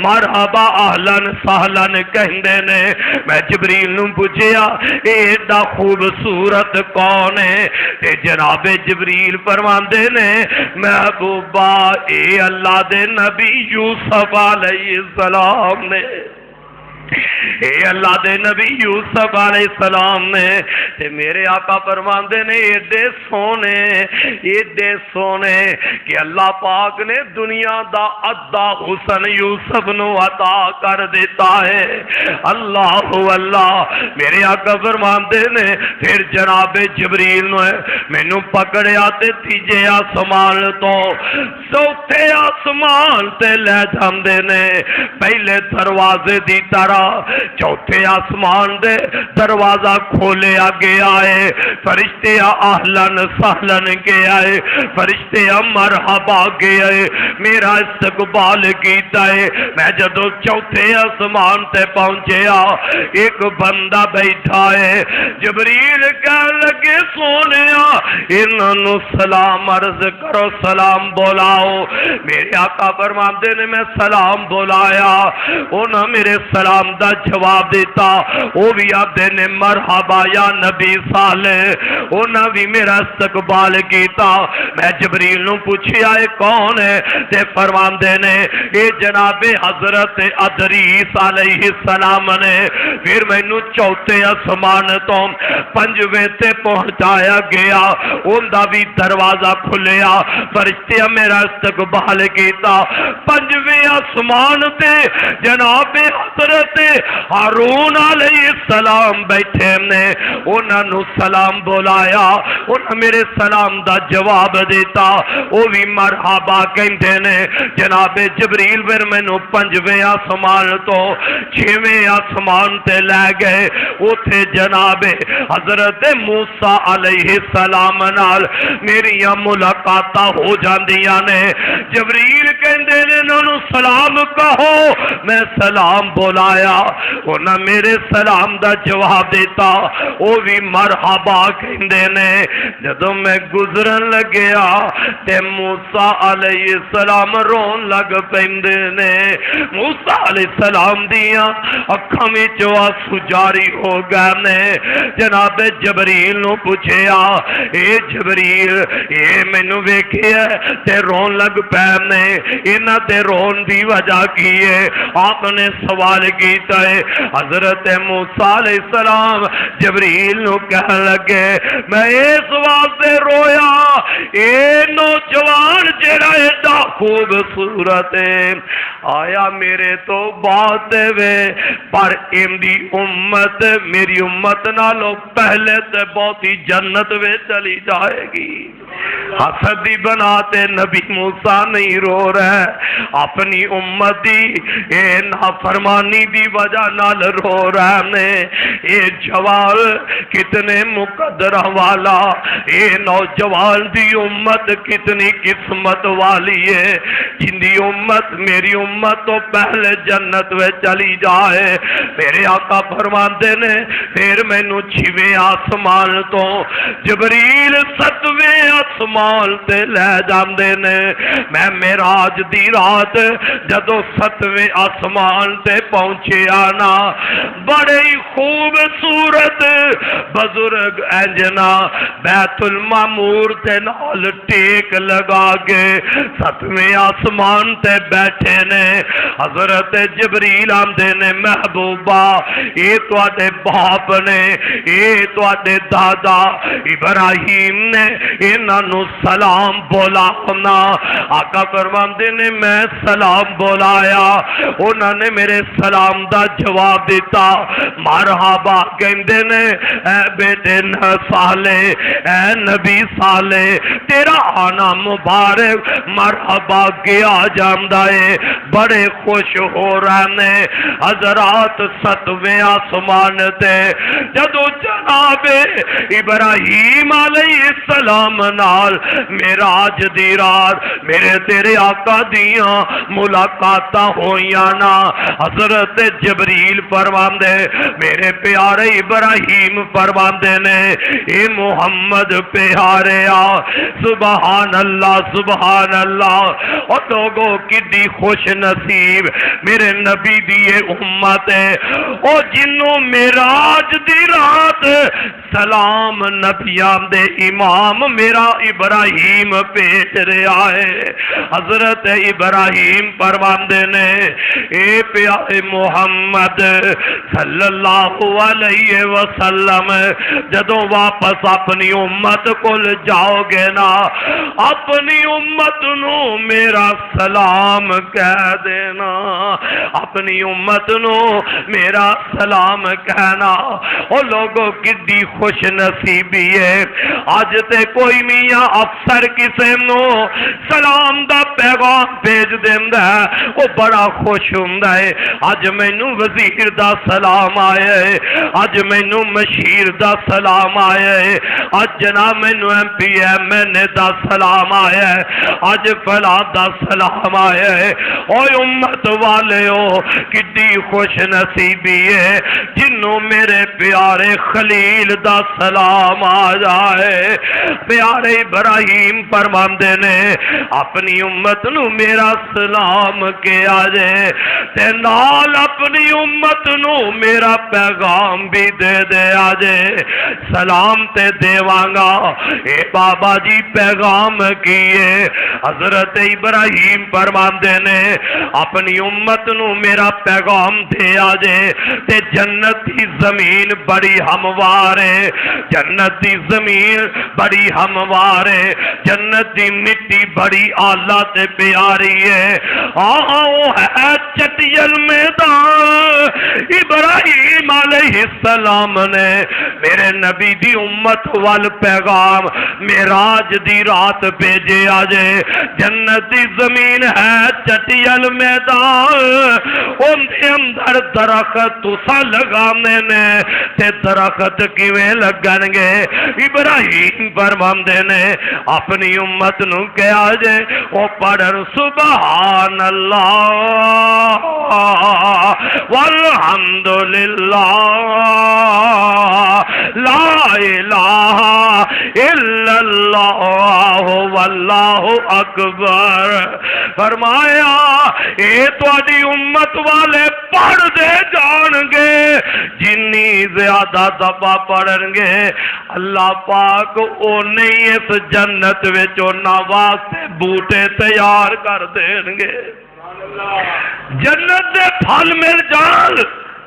[SPEAKER 1] مرحبا اہلن سہلن کہندے نے میں جبریل نو پوچھیا ایڈا خوبصورت کون ہے تے جناب جبریل فرماندے نے محبوبہ اے اللہ دے نبی یوسف علیہ السلام نے اے اللہ دے نبی یوسف علیہ السلام نے تے میرے آقا فرماندے نے ایڈے سونے کہ اللہ پاک نے دنیا دا ادھا حسن یوسف نو عطا کر دیتا ہے اللہ اللہ میرے آقا فرماندے نے پھر جناب جبریل نے مینوں پکڑیا تے تیجے آسمان تو چوتھے آسمان تے لے جاندے نے پہلے دروازے دی طرح چوتھے آسمان دے دروازہ کھولیا گیا ہے، فرشتے اہلن سہلن کے آئے، فرشتے مرحبا کے آئے، میرا استقبال کیتا ہے۔ میں جدو چوتھے آسمان تے پہنچیا، ایک بندہ بیٹھا ہے، جبریل کہنے لگے سونیا انہوں سلام عرض کرو، سلام بولاؤ۔ میرے آقا فرماندے نے میں سلام بولایا، انہوں میرے سلام دا جواب دیتا، وہ بھی آدھے نے مرحبا یا نبی صالح، انہوں بھی میرا استقبال کیتا۔ میں جبریل نو پوچھیا ہے کون ہے، تے فرماندے نے اے جناب حضرت ادریس علیہ السلام نے۔ پھر مینوں چوتھے آسمان تو پنجویں تے پہنچایا گیا، ان دا بھی دروازہ کھلیا، فرشتے میرا استقبال کیتا۔ پنجویں آسمان تے جناب حضرت ہارون علیہ السلام بیٹھے نے، انہاں نو سلام بولایا، انہاں میرے سلام دا جواب دیتا، وہ بھی مرحبا کہندے نے۔ جناب جبریل پھر مینوں پنجویں آسمان تو چھویں آسمان تے لے گئے، اوتھے جناب حضرت موسیٰ علیہ السلام نال میری ملاقاتاں ہو جاندیاں نے۔ جبریل کہندے نے انہوں سلام کہو، میں سلام بولایا، انہاں میرے سلام دا جواب دیتا، وہ بھی مرحبا کہندے نے۔ جدوں میں گزرن لگیا تے موسیٰ علیہ السلام رون لگ پیندے نے۔ موسیٰ علیہ السلام دیاں اکھاں وچوں آنسو جاری ہو گئے نے۔ جناب جبریل نو پوچھیا اے جبریل اے مینوں ویکھیا تے رون لگ پے نے، انہاں تے رون دی وجہ کی ہے؟ آپ نے سوال کیتا ہے۔ حضرت موسیٰ علیہ السلام جبریل نو کہنے لگے میں اس واسطے رویا، اے نوجوان جڑا ایڈا خوبصورت ہے آیا میرے تو بات وے، پر ان دی امت میری امت نالوں پہلے تے بہت ہی جنت وے چلی جائے گی۔ حسدی بناتے نبی موسیٰ نہیں رو رہے، اپنی امت دی اے نافرمانی دی وجہ نال رو رہے نے۔ اے جوان کتنے مقدر والا، اے نوجوان دی امت کتنی قسمت والی ہے، جن دی امت میری امت تو پہلے جنت میں چلی جائے۔ میرے آقا فرماندے نے پھر مینوں چھویں آسمان تو جبریل ستویں آسمان تے لے جاندے نے۔ میں معراج دی رات جدو ستویں آسمان تے پہنچیا نا، بڑے ہی خوبصورت بزرگ انجنا بیت المعمور تے نال ٹیک لگا کے ستویں آسمان تے بیٹھے نے۔ حضرت جبریل آندے نے محبوبہ اے تواڈے باپ نے، اے تواڈے دادا ابراہیم نے، انہاں نو سلام بولانا۔ آقا فرماندے نے میں سلام بولایا، انہاں نے میرے سلام دا جواب دیتا، مرحبا کہندے نے اے بیٹے صالح، اے نبی صالح تیرا آنا مبارک مرحبا کیا جاندا ہے۔ بڑے خوش ہو رہے نے حضرات ستویں آسمان تے جدو جناب ابراہیم علیہ السلام نال معراج دی رات میرے تیرے آقا دیاں ملاقاتاں ہوئیاں نا، حضرت جبریل فرماندے میرے پیارے ابراہیم فرماندے نے اے محمد پیارے آ سبحان اللہ سبحان اللہ۔ اور لوگوں کڈی خوش نصیب میرے نبی دی امت ہے، او جنوں معراج دی رات سلام نبیان دے امام میرا ابراہیم پیش رہا ہے۔ حضرت ابراہیم فرماندے نے اے پیارے محمد صلی اللہ علیہ وسلم جدوں واپس اپنی امت کو جاؤ گے نا، اپنی امت نو میرا سلام کہہ دینا، اپنی امت نو میرا سلام کہنا۔ او لوگوں کڈی خوش نصیبی ہے اج تے کوئی میاں افسر کسے نو سلام دا پیغام بھیج دیندا ہے وہ بڑا خوش ہوندا ہے اج مینوں وزیر دا سلام آیا ہے اج مینوں مشیر دا سلام آیا ہے اج جناب مینوں ایم پی ایم این اے دا سلام آیا ہے اج فلاں دا سلام آیا ہے اوے امت والیو کڈی خوش نصیبی ہے جنوں میرے پیارے خلیل دا سلام آ جائے پیارے ابراہیم فرماندے نے اپنی امت نو میرا سلام کیا جائے تے نال اپنی امت نو میرا پیغام بھی دے دے آجے سلام تے دیوانگا اے بابا جی پیغام کیے حضرت ابراہیم فرماندے نے اپنی امت نو میرا پیغام دے آجے تے جنت دی زمین بڑی ہموار ہے جنت دی زمین بڑی ہموار ہے جنت دی مٹی بڑی آلہ تے پیاری ہے آؤ ہے چٹیل میدان ابراہیم علیہ السلام نے میرے نبی دی امت وال پیغام معراج دی رات بھیجے آجے جنت دی زمین ہے چٹیل میدان ان دے اندر درخت تسا لگانے نے تے درخت کیویں لگن گے ابراہیم فرماندے نے اپنی امت نو کہا جے او پڑھن سبحان اللہ والحمدللہ لا الہ الا اللہ واللہ اکبر فرمایا اے تواڈی امت والے پڑھ دے جان گے جنی زیادہ دفعہ پڑھن گے اللہ پاک او نہیں اس جنت وچ انہاں واسطے بوٹے تیار کر دین گے جنت دے پھل مل جان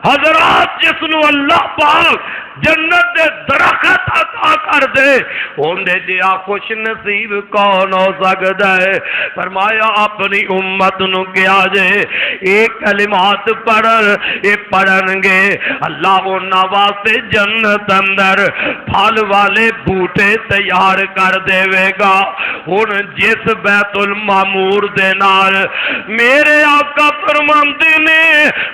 [SPEAKER 1] حضرات جس نو اللہ پاک جنت دے درخت عطا کر دے اوندے جیا خوش نصیب کون ہو سکتا ہے فرمایا اپنی امت نو کیا جے ایک کلمات پڑھن گے اللہ انہاں واسطے جنت اندر پھل والے بوٹے تیار کر دے گا ہن جس بیت المعمور دے نال میرے آقا فرماندے نے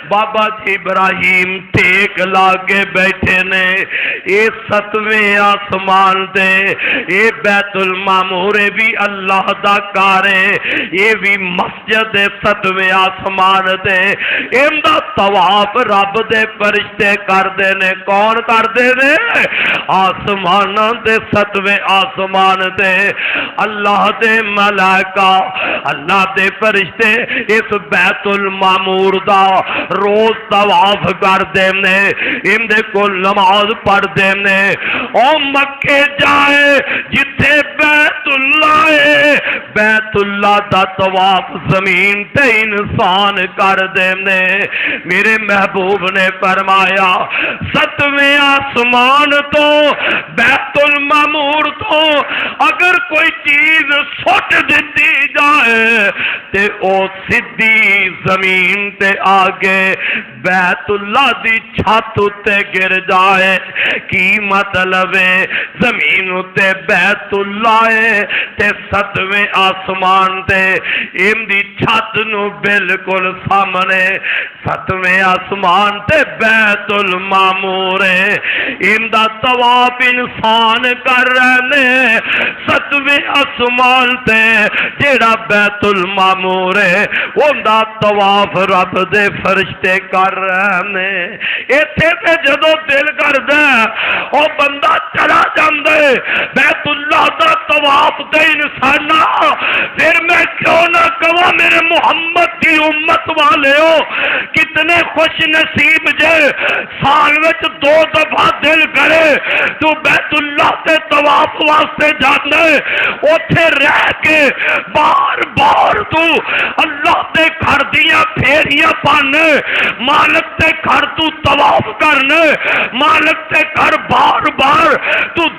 [SPEAKER 1] بابا جی ابراہیم ٹیک لا کے بیٹھے نے اے ستویں آسمان تے اے بیت المعمور بھی اللہ دا کار ہے اے بھی مسجد ستویں آسمان تے ان دا طواف رب دے فرشتے کر دے نے کون کر دے نے آسمان تے ستویں آسمان تے اللہ دے ملائکہ اللہ دے فرشتے اس بیت المعمور دا روز طواف کر دے نے ان دے کو نماز پڑھ دینے او مکے جائے جتھے بیت اللہ ہے بیت اللہ دا طواف زمین تے انسان کر دینے میرے محبوب نے فرمایا ستویں آسمان تو بیت المعمور تو اگر کوئی چیز سٹ دیتی جائے تے او سدھی زمین تے آگے بیت اللہ دی چھت تے گر جائے کی مطلب ہے زمین تے بیت اللہ ہے تے ستویں آسمان تے ان دی چھت نو بالکل سامنے ستویں آسمان تے بیت المعمور ہے ان دا طواف انسان کر رہے ستویں آسمان تے جیڑا بیت المعمور ہے ان دا طواف رب دے فرشتے کر رہے ایتھے تے جدو دل کر دے او بندہ چلا جاندے بیت اللہ دا طواف تے انسانا پھر میں کیوں نہ کہوں میرے محمد کی امت والے ہو کتنے خوش نصیب جے سال وچ 2 دفعہ دل کرے تو بیت اللہ تے طواف واسطے جاندے اوتھے رہ کے بار بار تو اللہ دے گھر دیاں پھیریاں پانے مالک تے گھر تو طواف کرنے مالک تے گھر بار بار تو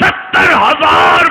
[SPEAKER 1] 70,000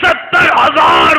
[SPEAKER 1] 70,000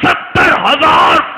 [SPEAKER 1] 70,000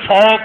[SPEAKER 1] 100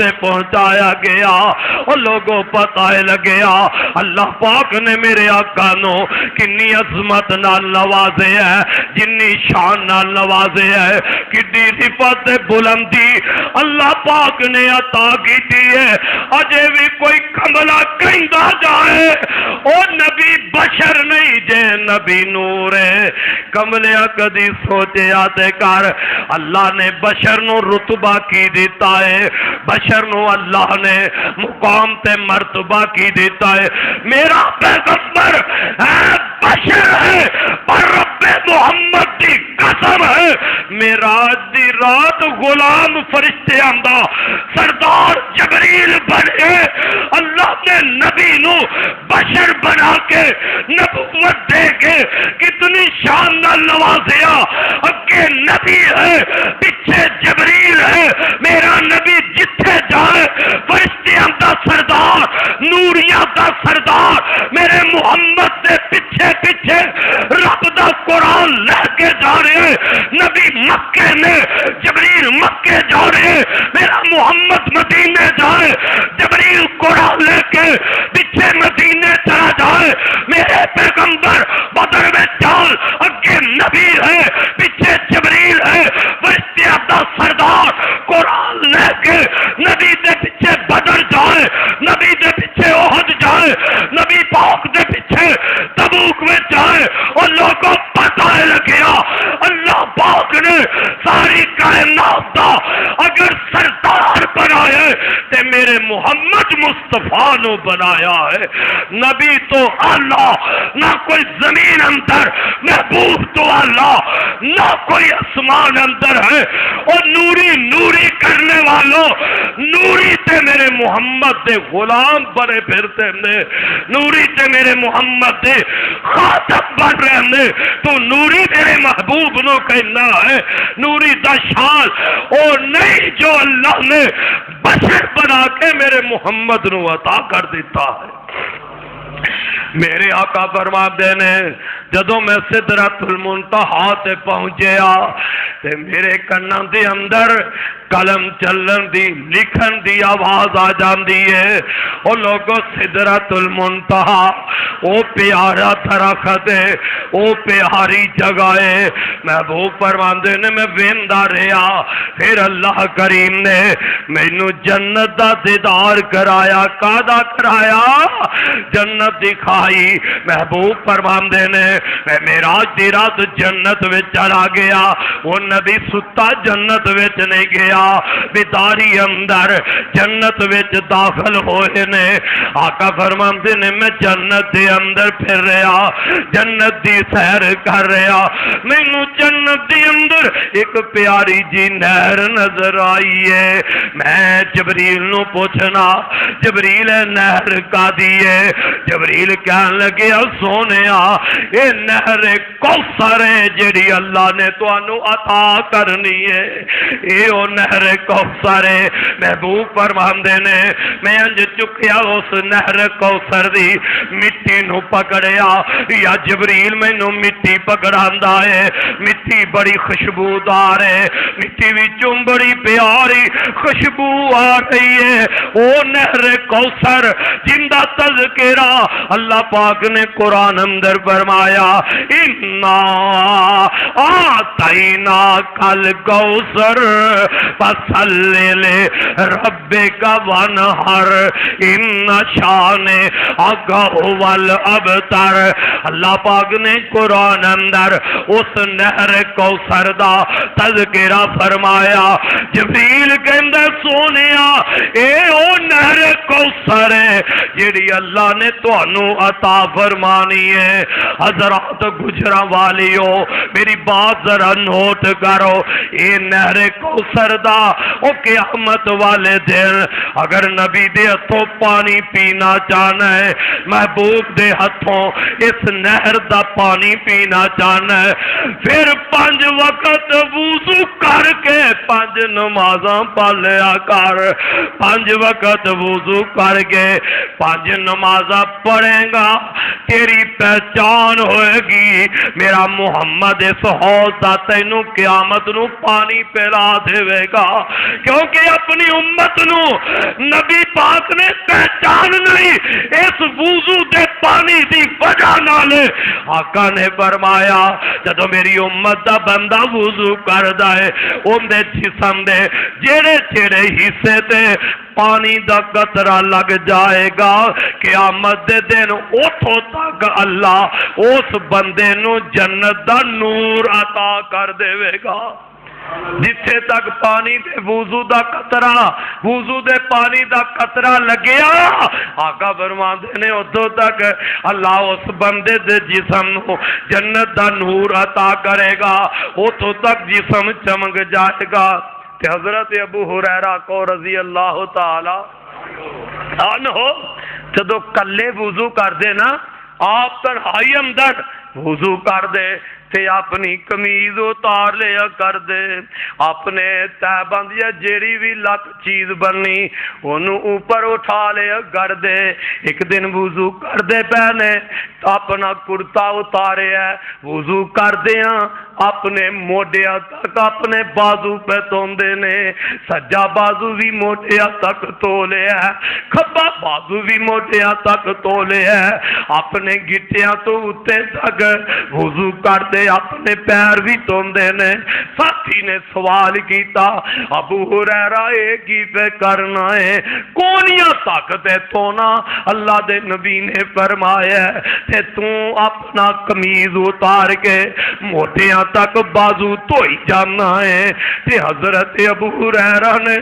[SPEAKER 1] تے پہنچایا گیا۔ اور لوگوں پتہ لگیا اللہ پاک نے میرے آقا نو کنی عظمت نال نوازے ہے، جنی شان نال نوازے ہے، کتنی صفت بلندی اللہ پاک نے عطا کی ہے۔ اجے بھی کوئی کملا کہندا جائے او نبی بشر نہیں جے نبی نور ہے۔ کملیا کدی سوچیا تے کر اللہ نے بشر نو رتبہ کی دیتا ہے، بشر نو اللہ نے مقام تے مرتبہ کی دیتا ہے۔ میرا پیغمبر ہے بشر ہے پر رب محمد دی قسم ہے معراج دی رات غلام فرشتے آندا سردار جبریل بنے اللہ نے نبی نو بشر بنا کے نبوت دے کے کتنی شان نال نوازیا۔ اگے نبی ہے پیچھے جبریل ہے، میرا نبی جتھے جائے فرشتیاں دا سردار نوریاں دا سردار میرے محمد دے پیچھے پیچھے رب دا قرآن لے کے جا رہے۔ نبی مکے نے جبریل مکے جا رہے، میرا محمد مدینے جائے جبریل قرآن لے کے پیچھے مدینے چلا جائے۔ میرے پیغمبر بدر میں چال اگے نبی ہے پیچھے جبریل ہے، فرشتیاں دا سردار قرآن لے کے نبی دے پیچھے بدر جائے، نبی دے پیچھے احد جائے، نبی پاک دے پیچھے تبوک میں جائے۔ اور لوگوں پتہ لگیا اللہ پاک نے ساری کائنات دا اگر سردار بنایا تے میرے محمد مصطفیٰ نو بنایا ہے۔ نبی تو اللہ نہ کوئی زمین اندر، محبوب تو اللہ نہ کوئی آسمان اندر ہے۔ اور نوری نوری کرنے والوں نوری تے میرے محمد دے غلام بنے پھرتے نے، نوری تے میرے محمد دے خاتم بن رہے نے۔ تو نوری میرے محبوب نو کہنا ہے نوری دا شان اور نہیں جو اللہ نے بشر بنا کے میرے محمد نو عطا کر دیتا ہے۔ میرے آقا فرماتے نے جدوں میں سدرۃ المنتہا تے پہنچیا تے میرے کاناں دے اندر قلم چلن دی لکھن دی آواز آ جاندی ہے۔ او لوگو سدرۃ المنتہا او پیارا درخت ہے، او پیاری جگہ ہے۔ محبوب فرماندے نے میں ویندا رہیا، پھر اللہ کریم نے مینوں جنت دا دیدار کرایا۔ کادا کرایا؟ جنت دکھائی۔ محبوب فرماندے نے میں معراج دی رات جنت وچ چلا گیا، وہ نبی ستا جنت وچ نہیں گیا، بیداری اندر جنت وچ داخل ہوئے نے۔ آقا فرماندے نے میں جنت دے اندر پھر رہا، جنت دی سیر کر رہا، مینوں جنت دے اندر ایک پیاری جی نہر نظر آئی ہے۔ میں جبریل نو پوچھنا جبریل نہر کا دیے؟ جبریل کہنے لگے سونیا اے نہر کوثر ہے جڑی اللہ نے تانوں عطا کرنی ہے، اے او نہر کوثر ہے۔ محبوب فرماندے نے میں انج چکیا اس نہر کوثر دی مٹی نو پکڑیا، یا جبریل مینوں مٹی پکڑاندا ہے، مٹی بڑی خوشبودار ہے، مٹی وچوں بڑی پیاری خوشبو آ رہی ہے۔ او نہر کوثر جندا تذکرہ اللہ پاک نے قرآن اندر فرمایا انا آتینا کل کوثر فصلی لربک وانحر ان شانئک هو الابتر۔ اللہ پاک نے قرآن اندر اس نہر کوثر دا تذکرہ فرمایا۔ جبریل کہندا سونیا اے او نہر کوثر ہے جیڑی اللہ نے تانوں عطا فرمانی ہے۔ حضرات گجراں والیو میری بات ذرا نوٹ کرو، اے نہر کوثر دا او قیامت والے دن اگر نبی دے ہتھوں پانی پینا چاہنا ہے، محبوب دے ہتھوں اس نہر دا پانی پینا چاہنا ہے، پھر 5 وقت وضو کر کے 5 نمازاں پڑھ لیا کر، 5 وقت وضو کر کے 5 نمازاں پڑھے گا تیری پہچان ہوئے گی میرا محمد اس حوض دا تینوں قیامت نو پانی پلا دے گا، کیونکہ اپنی امت نو نبی پاک نے پہچان نہیں اس وضو دے پانی دی وجہ نال۔ آقا نے فرمایا جدو میری امت دا بندہ وضو کردا ہے اون دے جسم دے جڑے جڑے حصے تے پانی دا قطرہ لگ جائے گا قیامت دے دن اتھوں تک اللہ اس بندے نو جنت دا نور عطا کر دے گا۔ جتھے تک پانی دے وضو دا قطرہ وضو دے پانی دا قطرہ لگیا آقا فرماندے نے ادھوں تک اللہ اس بندے دے جسم نو جنت دا نور عطا کرے گا، اتھوں تک جسم چمک جائے گا۔ کہ حضرت ابو ہریرہ کو رضی اللہ تعالی عنہ جدو کلے وضو کر دے نا آپ تنہائی اندر وضو کر دے تے اپنی قمیض اتار لیا کر دے، اپنے تہ بند یا جیڑی بھی لک چیز بننی انہوں اوپر اٹھا لیا کر دے۔ ایک دن وضو کر دے پہنے اپنا کرتا اتارے ہے، وضو کر دیا اپنے موڈیا تک اپنے بازو پہ توندے نے، سجا بازو بھی موڈیا تک تولے ہے، کھبا بازو بھی موڈیا تک تولے ہے، اپنے گٹیاں تو اتے تک وضو کر دے اپنے پیر بھی توندے نے۔ ساتھی نے سوال کیتا ابو ہریرہ ایک ہی پہ کرنا ہے کونیاں تک تے تونا؟ اللہ دے نبی نے فرمایا تے تو اپنا قمیض اتار کے موٹیاں تک بازو دھوئی جانا ہے۔ تے حضرت ابو ہریرہ نے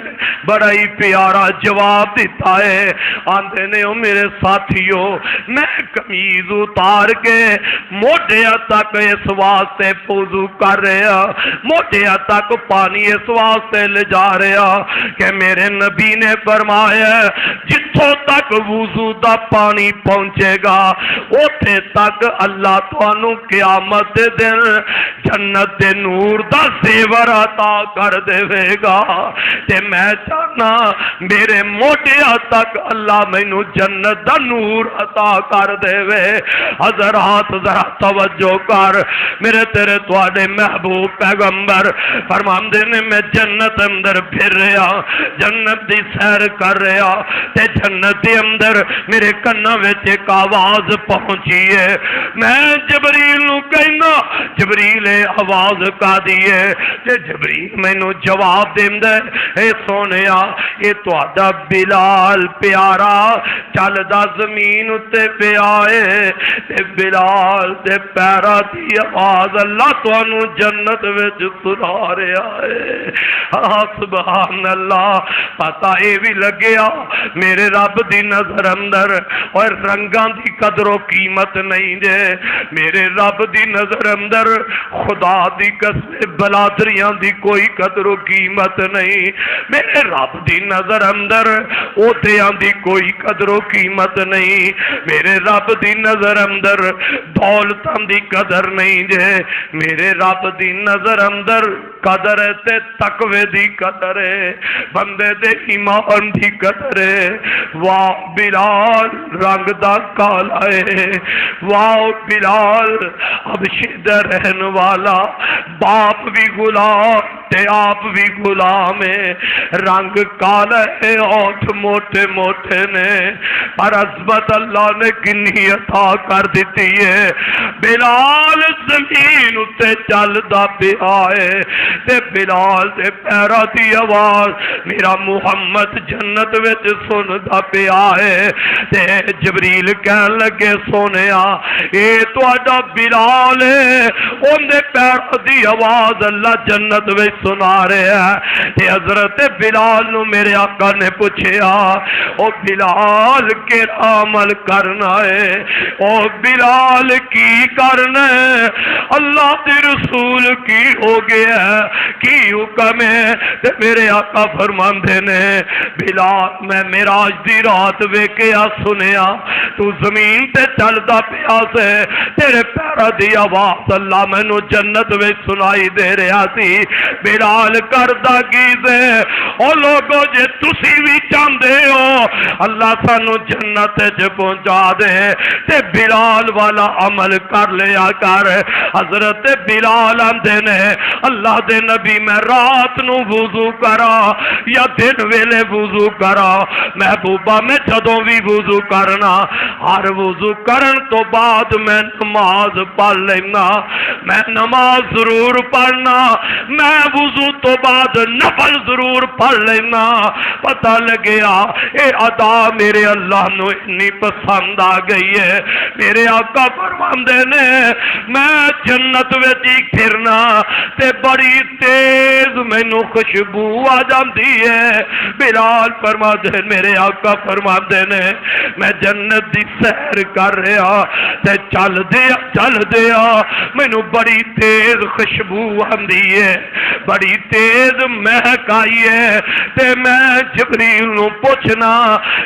[SPEAKER 1] بڑا ہی پیارا جواب دیتا ہے، آندے نے او میرے ساتھیو میں قمیض اتار کے موٹیاں تک اس واسطے وضو کر رہا، موٹیاں تک پانی اس واسطے لے جا رہا کہ میرے نبی نے فرمایا جتھوں تک وضو دا پانی پہنچے گا اوتھے تک اللہ تانوں قیامت دے دن جنت دے نور دا زیور عطا کر دے گا۔ تے میں چاہنا میرے موٹیاں تک اللہ مینوں جنت دا نور عطا کر دے۔ حضرات ذرا توجہ کر، میرے تیرے تواڈے محبوب پیغمبر فرماندے نے میں جنت اندر پھر رہا، جنت دی سیر کر رہا تے جنت دے اندر میرے کنا وچ ایک آواز پہنچی ہے، میں جبریل نو کہنا جبریل آواز کا دیے تے جبریل مینوں جواب دیندا ہے اے سونیا اے تہاڈا بلال پیارا چلدا زمین اتے پیا ہے تے بلال دے پیرا دی آواز اللہ تانوں جنت وچ سنا رہا ہے۔ سبحان اللہ، پتہ اے بھی لگیا میرے رب دی نظر اندر اور رنگاں دی قدر و قیمت نہیں جے، میرے رب دی نظر اندر خدا دی قسم بلادریاں دی کوئی قدر و قیمت نہیں، میرے رب دی نظر اندر عہدیاں دی کوئی قدر و قیمت نہیں، میرے رب دی نظر اندر دولتاں دی قدر نہیں جے، میرے رب دی نظر اندر قدر ہے تے تقوی دی قدر ہے، بندے دے ایمان دی قدر ہے۔ واہ بلال رنگ دا کالا ہے، واہ بلال حبشے دا رہن والا، باپ بھی غلام تے آپ بھی غلام ہے، رنگ کالا ہے ہونٹ موٹے موٹے نے، پر عظمت اللہ نے کنی عطا کر دیتی ہے۔ بلال زمین اتے چلدا پیا ہے تے بلال دے پیرا دی آواز میرا محمد جنت وچ سندا پیا ہے تے جبریل کہن لگے سونیا اے تہاڈا بلال ہے، اون دے پیرا دی آواز اللہ جنت وچ سنا رہا ہے۔ تے حضرت بلال نو میرے آقا نے پوچھیا او بلال کیڑا عمل کرنا ہے، او بلال کی کرنا ہے، اللہ دے رسول کی ہو گیا ہے، کی حکم ہے؟ تے میرے آقا فرماندے نے بلال میں معراج دی رات ویکھیا سنیا تو زمین تے چلدا پیا سے تیرے پیراں دی آواز اللہ مینوں جنت وچ سنائی دے رہا سی بلال کردا کی سے او لوگو جے تسی بھی چاہندے ہو اللہ سانو جنت وچ پہنچا دے تے بلال والا عمل کر لیا کر حضرت بلال آندے نے اللہ دے نبی میں رات نو وضو کرا یا دن ویلے وضو کرا محبوبہ میں جدوں بھی وضو کرنا ہر وضو کرن تو بعد میں نماز پڑھ لینا میں نماز ضرور پڑھنا میں وضو تو بعد نفل ضرور پڑھ لینا پتہ لگیا اے ادا میرے اللہ نو اتنی پسند آ گئی ہے میرے آقا فرماندے نے میں جنت وچ پھرنا تے بڑی تیز مینوں خوشبو آ جاندی ہے بلال فرماندے میرے آقا فرماندے نے میں جنت دی سیر کر رہا تے چل دیا مینوں بڑی تیز خوشبو آندی ہے بڑی تیز مہک آئی ہے تے میں جبریل نو پوچھنا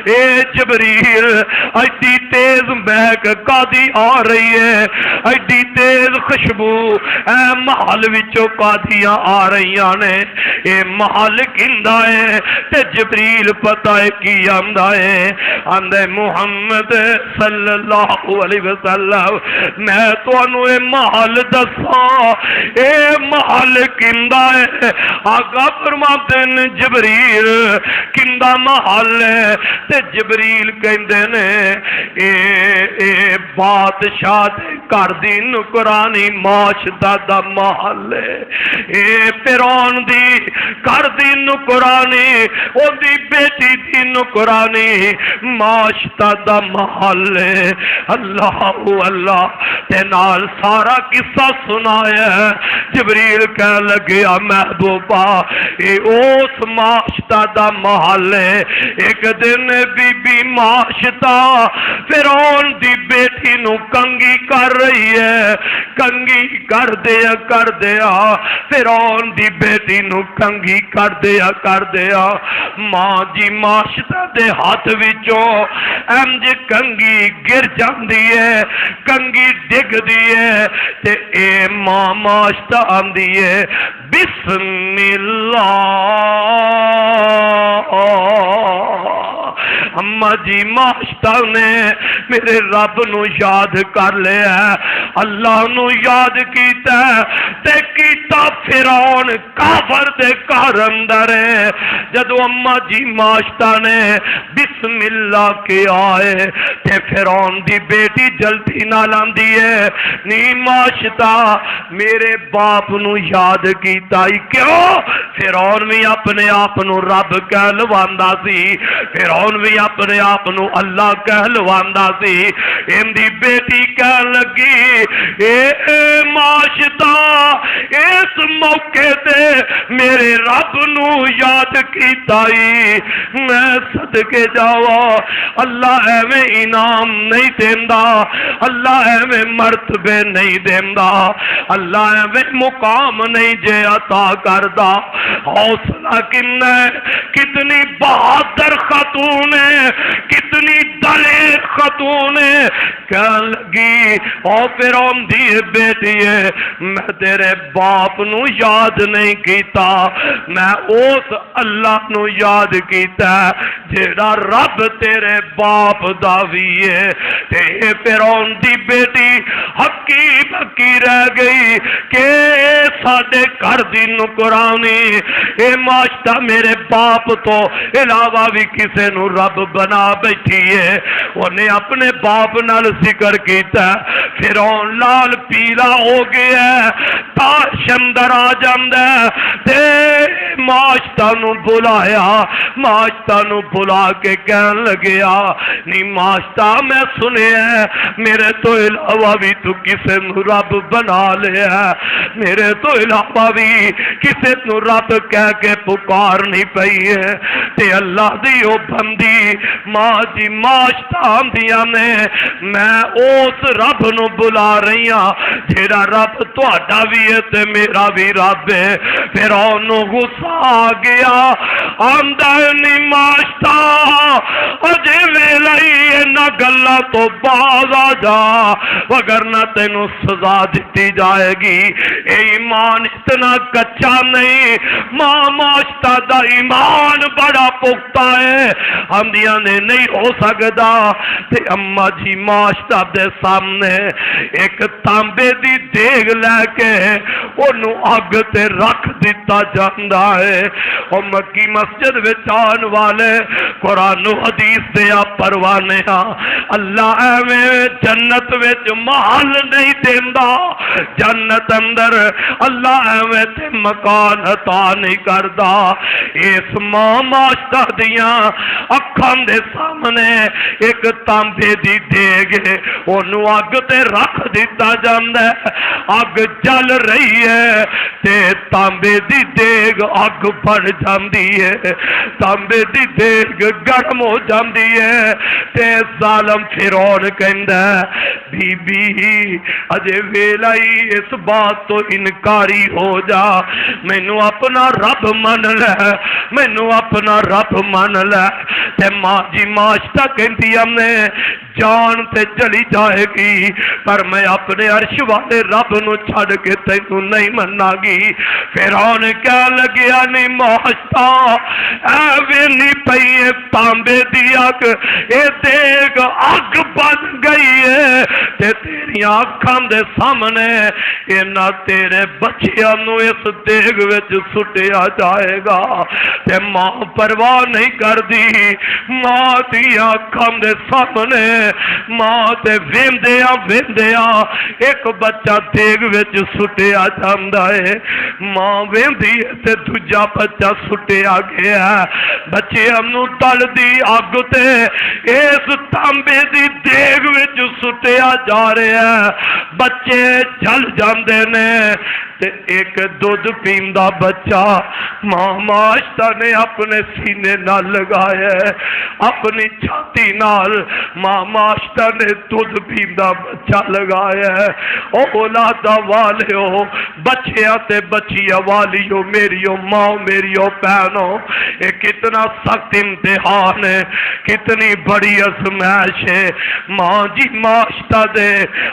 [SPEAKER 1] اے جبریل ایڈی تیز مہک کادی آ رہی ہے ایڈی تیز خوشبو اے محل وچوں کادیاں آ رہیاں نے اے محل کیندا ہے تے جبریل پتہ ہے کی آندا ہے آندے محمد صلی اللہ علیہ وسلم میں تانوں اے محل دساں اے محل کیندا ہے آقا فرماتے نے جبریل کیندا محل ہے تے جبریل کہندے نے اے بادشاہ دے گھر دی نکرانی معاشدہ دا محل ہے اے فرعون دی گھر دی نکرانی او دی بیٹی دی نکرانی معاشدہ دا محل ہے اللہ اللہ تے نال سارا قصہ سنایا ہے جبریل کہہ لگیا محبوبہ اے اس معاشدہ دا محل ہے ایک دن بی بی معاشدہ فرعون دی بیٹی نو کنگی کر رہی ہے کنگی کر دیا فرعون دی بیٹی نو کنگی کر دیا ماں جی معاشدہ دے ہاتھ وچوں انج کنگی گر جاندی ہے کنگی ڈگ دی ہے تے اے ماں معاشدہ آندی ہے بسم اللہ اما جی معاشدہ نے میرے رب نو یاد کر لیا اللہ نو یاد کیتا تے کیتا فرعون کافر دے گھر اندر ہے جدو اما جی معاشدہ نے بسم اللہ کے آئے تے فرعون دی بیٹی جلدی نال آندی ہے نی معاشدہ میرے باپ نو یاد کیتا ہی کیوں فرعون بھی اپنے آپ نو رب کہلواندا سی فرعون بھی اپنے آپ نو اللہ کہلواندا سی ان دی بیٹی کہن لگی اے معاشدہ اس موقع تے میرے رب نو یاد کیتا ہی میں صدقے جاوا اللہ ایویں انعام نہیں دیندا اللہ ایویں مرتبے نہیں دیندا اللہ ایویں مقام نہیں جے عطا کردا حوصلہ کتنی بہادر خاتون ہے کتنی دلیر خاتون ہے کہنے لگی او فرعون دی بیٹی ہے میں تیرے باپ نو یاد نہیں کیتا میں اس اللہ نو یاد کیتا جیڑا رب تیرے باپ دا وی ہے تے فرعون دی بیٹی ہکی بکی رہ گئی کہ ساڈے گھر دی نکرانی اے معاشدہ میرے باپ تو علاوہ بھی کسے نو رب بنا بیٹھی ہے انہیں اپنے باپ نال ذکر کیتا فرعون لال پیلا ہو گیا تاش اندر آ جاندا تے معاشدہ نو بلایا معاشدہ نو بلا کے کہن لگیا نی معاشدہ میں سنیا میرے تو علاوہ بھی تو کسے نو رب بنا لیا میرے تو علاوہ بھی کسے نو رب کہہ کے پکار نہیں پئی ہے تے اللہ دی او بندی ماں جی معاشدہ آندیاں نے میں اس رب نو بلا رہی ہاں جیڑا رب تہاڈا بھی ہے تے میرا بھی رب ہے۔ فرعون نو غصہ آ گیا، آندا نہیں ماشتا اجے ویلا ہی انہاں گلاں تو باز آ جا وگرنہ تینوں سزا دیتی جائے گی۔ اے ایمان اتنا کچا نہیں، ماں ماشتا دا ایمان بڑا پختہ ہے، آندیاں نے نہیں ہو سکدا تے اما جی ماشتا دے سامنے ایک تانبے دی دیگ لے کے انہوں اگ تے رکھ دیتا جاندا ہے۔ اور مکی مسجد وچ آن والے قرآن و حدیث دیا پروانے ہاں، اللہ ایویں جنت وچ محل نہیں دیندا، جنت اندر اللہ ایویں تے مکان عطا نہیں کردا۔ اس ماں ماشتا دیاں اکھاں دے سامنے ایک تانبے دی دیگ انہوں اگ تے رکھ دیتا جاندا ہے، اگ جل رہی ہے تے تانبے دی دیگ اگ بن جاندی ہے، تانبے دی دیگ گرم ہو جاندی ہے تے ظالم فرعون کہندا ہے بی بی اجے ویلا ہی اس بات تو انکاری ہو جا، مینوں اپنا رب من لے، مینوں اپنا رب من لے۔ تے ماں جی ماشتا کہندی نے جان تے چلی جائے گی پر میں اپنے عرش والے رب نو چھڑ کے تینوں نہیں مننا گی۔ فرعون کہہ لگیا نہیں ماشتا ایویں نہیں پئی تانبے دی اگ، اے دیگ اگ بن گئی ہے تے تیری اکھاں دے سامنے انہاں تیرے بچیاں نو اس دیگ وچ سٹیا جائے گا۔ تے ماں پرواہ نہیں کردی، ماں دی اکھاں دے سامنے ماں تے ویندیاں ویندیاں ایک بچہ دیگ وچ سٹیا جاندا ہے، ماں ویندی تے دوجا بچہ سٹیا گیا، بچیاں نو تل دی اگ تے اس تانبے دی دیگ وچ سٹیا جا رہا ہے، بچے جل جاندے نے تے ایک دودھ پیندا بچہ ماں ماشتا نے اپنے سینے نال لگایا ہے، اپنی چھاتی نال ماں ماشتا نے دودھ پیندا بچہ لگایا ہے۔ او اولادا والیو بچیاں تے بچیاں والیو میریو ماں میریو بہنو، یہ کتنا سخت امتحان ہے، کتنی بڑی ازمائش ہے۔ ماں جی ماشتا دے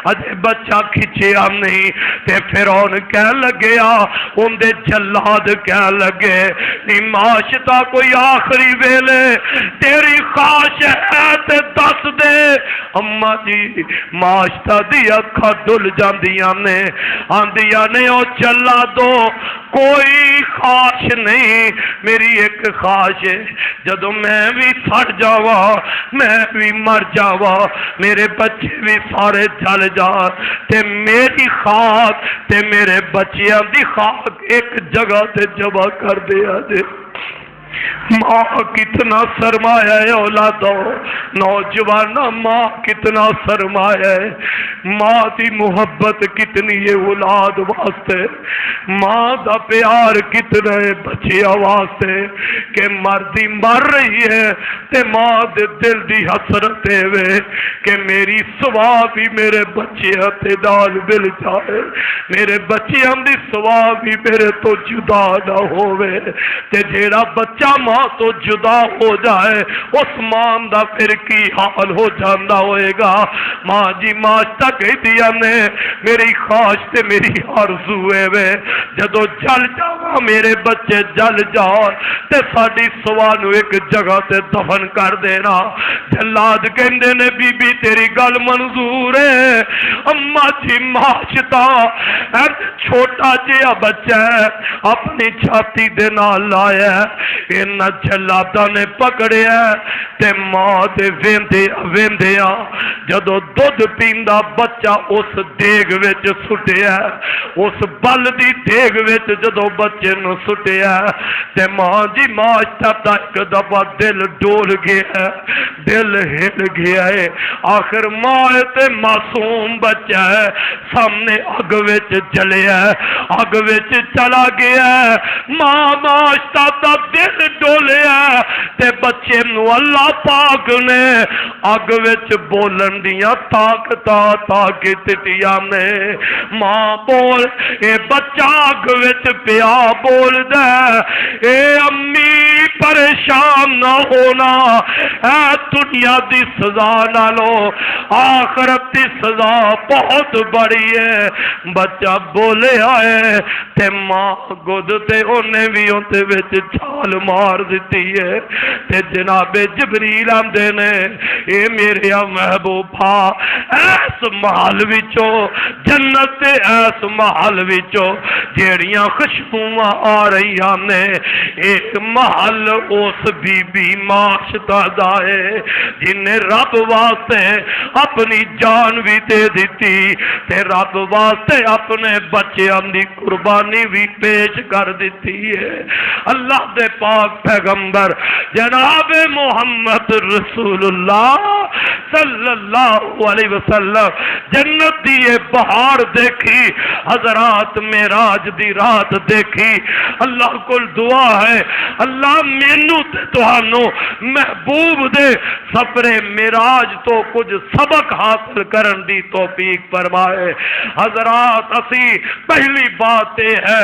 [SPEAKER 1] اجے بچہ کھچیا نہیں تے فرعون کہہ لگیا ان دے جلاد کہہ لگے نی ماشتا کوئی آخری ویلے تیری خواہش ہے تے دس دے۔ اما جی ماشتا دی اکھاں دل جاندیاں نے، آندیاں نے او چلا دو کوئی خواہش نہیں، میری ایک خواہش ہے جدو میں بھی سڑ جاوا میں بھی مر جاوا میرے بچے بھی سارے جل جا تے میری خاک تے میرے بچیاں دی خاک ایک جگہ تے جمع کر دیا دے۔ ماں کتنا سرمایہ ہے اولادوں، نوجوانہ ماں کتنا سرمایہ ہے، ماں دی محبت کتنی ہے اولاد واسطے، ماں دا پیار کتنا ہے بچیاں واسطے کہ مردی مر رہی ہے تے ماں دے دل دی حسرت ہے کہ میری سوا بھی میرے بچیاں تے نال مل جائے، میرے بچیاں دی سوا بھی میرے تو جدا نہ ہوئے تے جیڑا بچہ ماں تو جدا ہو جائے اس ماں دا پھر کی حال ہو جاندہ ہوئے گا۔ ماں جی ماشتا کہی دیا نے میری خواہش تے میری آرزو ہے وے جدو جل جاوا میرے بچے جل جاؤ تے ساڑی سوانو ایک جگہ تے دفن کر دینا۔ جلاد کہندے نے بی بی تیری گل منظور ہے۔ اما جی ماشتا چھوٹا جیا بچہ ہے اپنی چھاتی دے نال لایا انہا جلادا نے پکڑیا تے ماں دے ویندیاں جدو دودھ پیندا بچہ اس دیگ وچ سٹیا اس بل دی دیگ وچ جدو بچے نو سٹیا تے ماں جی ماشتا دا ایک دفعہ دل ڈول گیا دل ہل گیا ہے۔ آخر ماں تے معصوم بچہ ہے، سامنے اگ وچ جلیا ہے، اگ وچ چلا گیا ہے، ماں ماشتا دا دل ڈولیا ہے تے بچے نو اللہ پاک نے اگ وچ بولن دیاں طاقت عطا کیتیاں نے۔ ماں بول، اے بچہ اگ وچ پیا بول دے، اے امی پریشان نہ ہونا، اے دنیا دی سزا نالو آخرت دی سزا بہت بڑی ہے۔ بچہ بولے آئے تے ماں گود تے انہیں بھی انتے وچ چھال مار دیتی ہے تے جناب جبریل آندے نے، اے میرے محبوبہ ایس محل وچوں جنت تے ایس محل وچوں جیڑیاں خوشبوواں آ رہی نے، ایک محل اس بی بی ماشتا دا ہے جنہیں رب واسطے اپنی جان بھی دے دیتی تے رب واسطے اپنے بچیاں دی قربانی بھی پیش کر دیتی ہے۔ اللہ دے پاک پیغمبر جناب محمد رسول اللہ صلی اللہ علیہ وسلم جنت دی یہ بہار دیکھی، حضرات معراج دی رات دیکھی، اللہ کو دعا ہے اللہ مینوں تے تہانوں محبوب دے سفر معراج تو کچھ سبق حاصل کرن دی توفیق فرمائے۔ حضرات اسی پہلی بات یہ ہے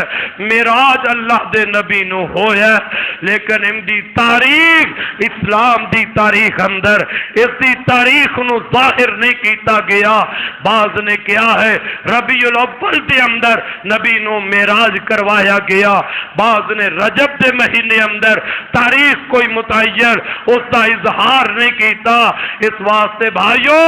[SPEAKER 1] معراج اللہ دے نبی نو ہویا لیکن ان دی تاریخ اسلام دی تاریخ اندر اس دی تاریخ نو ظاہر نہیں کیتا گیا۔ بعض نے کیا ہے ربیع الاول دے اندر نبی نو معراج کروایا گیا، بعض نے رجب دے مہینے اندر تاریخ کوئی متعین اس دا اظہار نہیں کیتا۔ اس واسطے بھائیو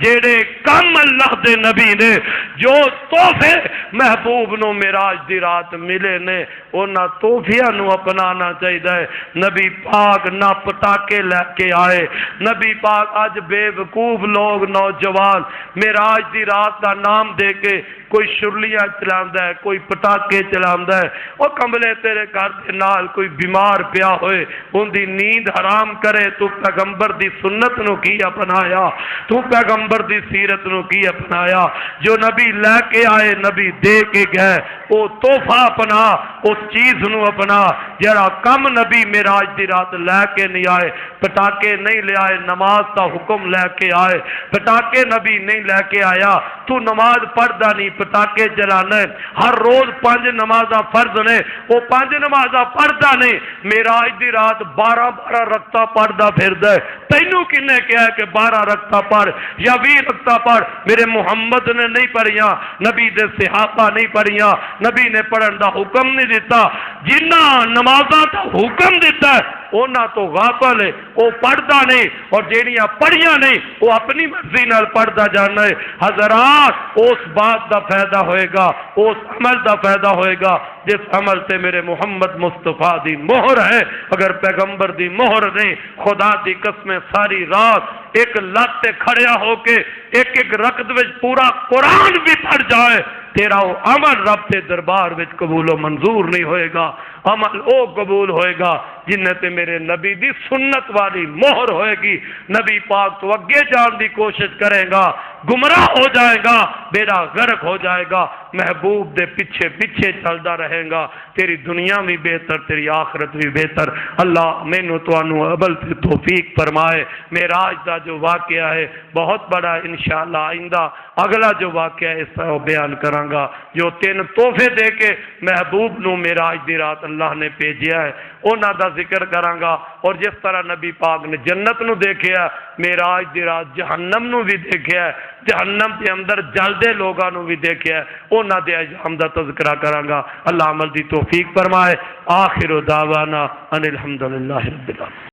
[SPEAKER 1] جیڑے کم اللہ دے نبی نے جو تحفے محبوب نو معراج دی رات ملے نے انہاں تحفیاں نو اپنانا چاہیے۔ نبی پاک نہ پٹاکے لے کے آئے، نبی پاک آج بے وقوف لوگ نوجوان معراج دی رات دا نام دے کے کوئی شرلیاں چلاندہ ہے، کوئی پٹاکے چلاندہ ہے، وہ کمبلے تیرے گھر دے نال کوئی بیمار پیا ہوئے ان دی نیند حرام کرے، تو پیغمبر دی سنت نو کی اپنایا، تو پیغمبر دی سیرت نو کی اپنایا۔ جو نبی لے کے آئے نبی دے کے گئے وہ تحفہ اپنا، اس چیز نو اپنا جرا کم نبی معراج دی رات لے کے نہیں آئے، پٹاکے نہیں لے آئے، نماز دا حکم لے کے آئے، پٹاکے نبی نہیں لے کے آیا، تو نماز پڑھدا نہیں پٹاکے جلانا ہے، ہر روز 5 نمازاں فرض نے وہ 5 نمازاں پڑھدا نہیں، معراج دی رات 12 رکعتاں پڑھدا پھردا ہے، تینوں کنے کہا ہے کہ 12 رکعتاں پڑھ یا 20 رکعتاں پڑھ؟ میرے محمد نے نہیں پڑھیاں، نبی دے صحابہ نہیں پڑھیاں، نبی نے پڑھن دا حکم نہیں دیتا، جنہ نمازاں دا حکم دیتا ہے اونا تو غافل ہے، وہ پڑھدا نہیں، اور جیڑیاں پڑھیاں نہیں وہ اپنی مرضی نال پڑھدا جانا ہے۔ حضرات اس بات دا فائدہ ہوئے گا، اس عمل دا فائدہ ہوئے گا جس عمل سے میرے محمد مصطفیٰ دی مہر ہے۔ اگر پیغمبر دی مہر نہیں، خدا دی قسم ساری رات ایک لت تے کھڑیا ہو کے ایک رکعت وچ پورا قرآن بھی پڑھ جائے تیرا وہ عمل رب کے دربار وچ قبول و منظور نہیں ہوئے گا۔ عمل او قبول ہوئے گا جنہیں تے میرے نبی دی سنت والی مہر ہوئے گی۔ نبی پاک تو اگے جان دی کوشش کرے گا، گمراہ ہو جائے گا، بیڑا غرق ہو جائے گا، محبوب دے پیچھے پیچھے چلدا رہے گا، تیری دنیا بھی بہتر تیری آخرت بھی بہتر۔ اللہ مینوں تانوں عمل تے توفیق فرمائے۔ معراج دا جو واقعہ ہے بہت بڑا، انشاءاللہ آئندہ اگلا جو واقعہ ہے اس طرح بیان کراں گا۔ جو 3 تحفے دے کے محبوب نو معراج دی رات اللہ نے بھیجیا ہے انہاں دا ذکر کراں گا، اور جس طرح نبی پاک نے جنت نو دیکھیا، معراج دی رات جہنم نو بھی دیکھیا، جہنم دے اندر جلدے لوگاں نو بھی دیکھیا، انہاں دے انجام دا تذکرہ کراں گا۔ اللہ عمل دی توفیق فرمائے۔ آخر دعوانا ان الحمدللہ رب العالمین۔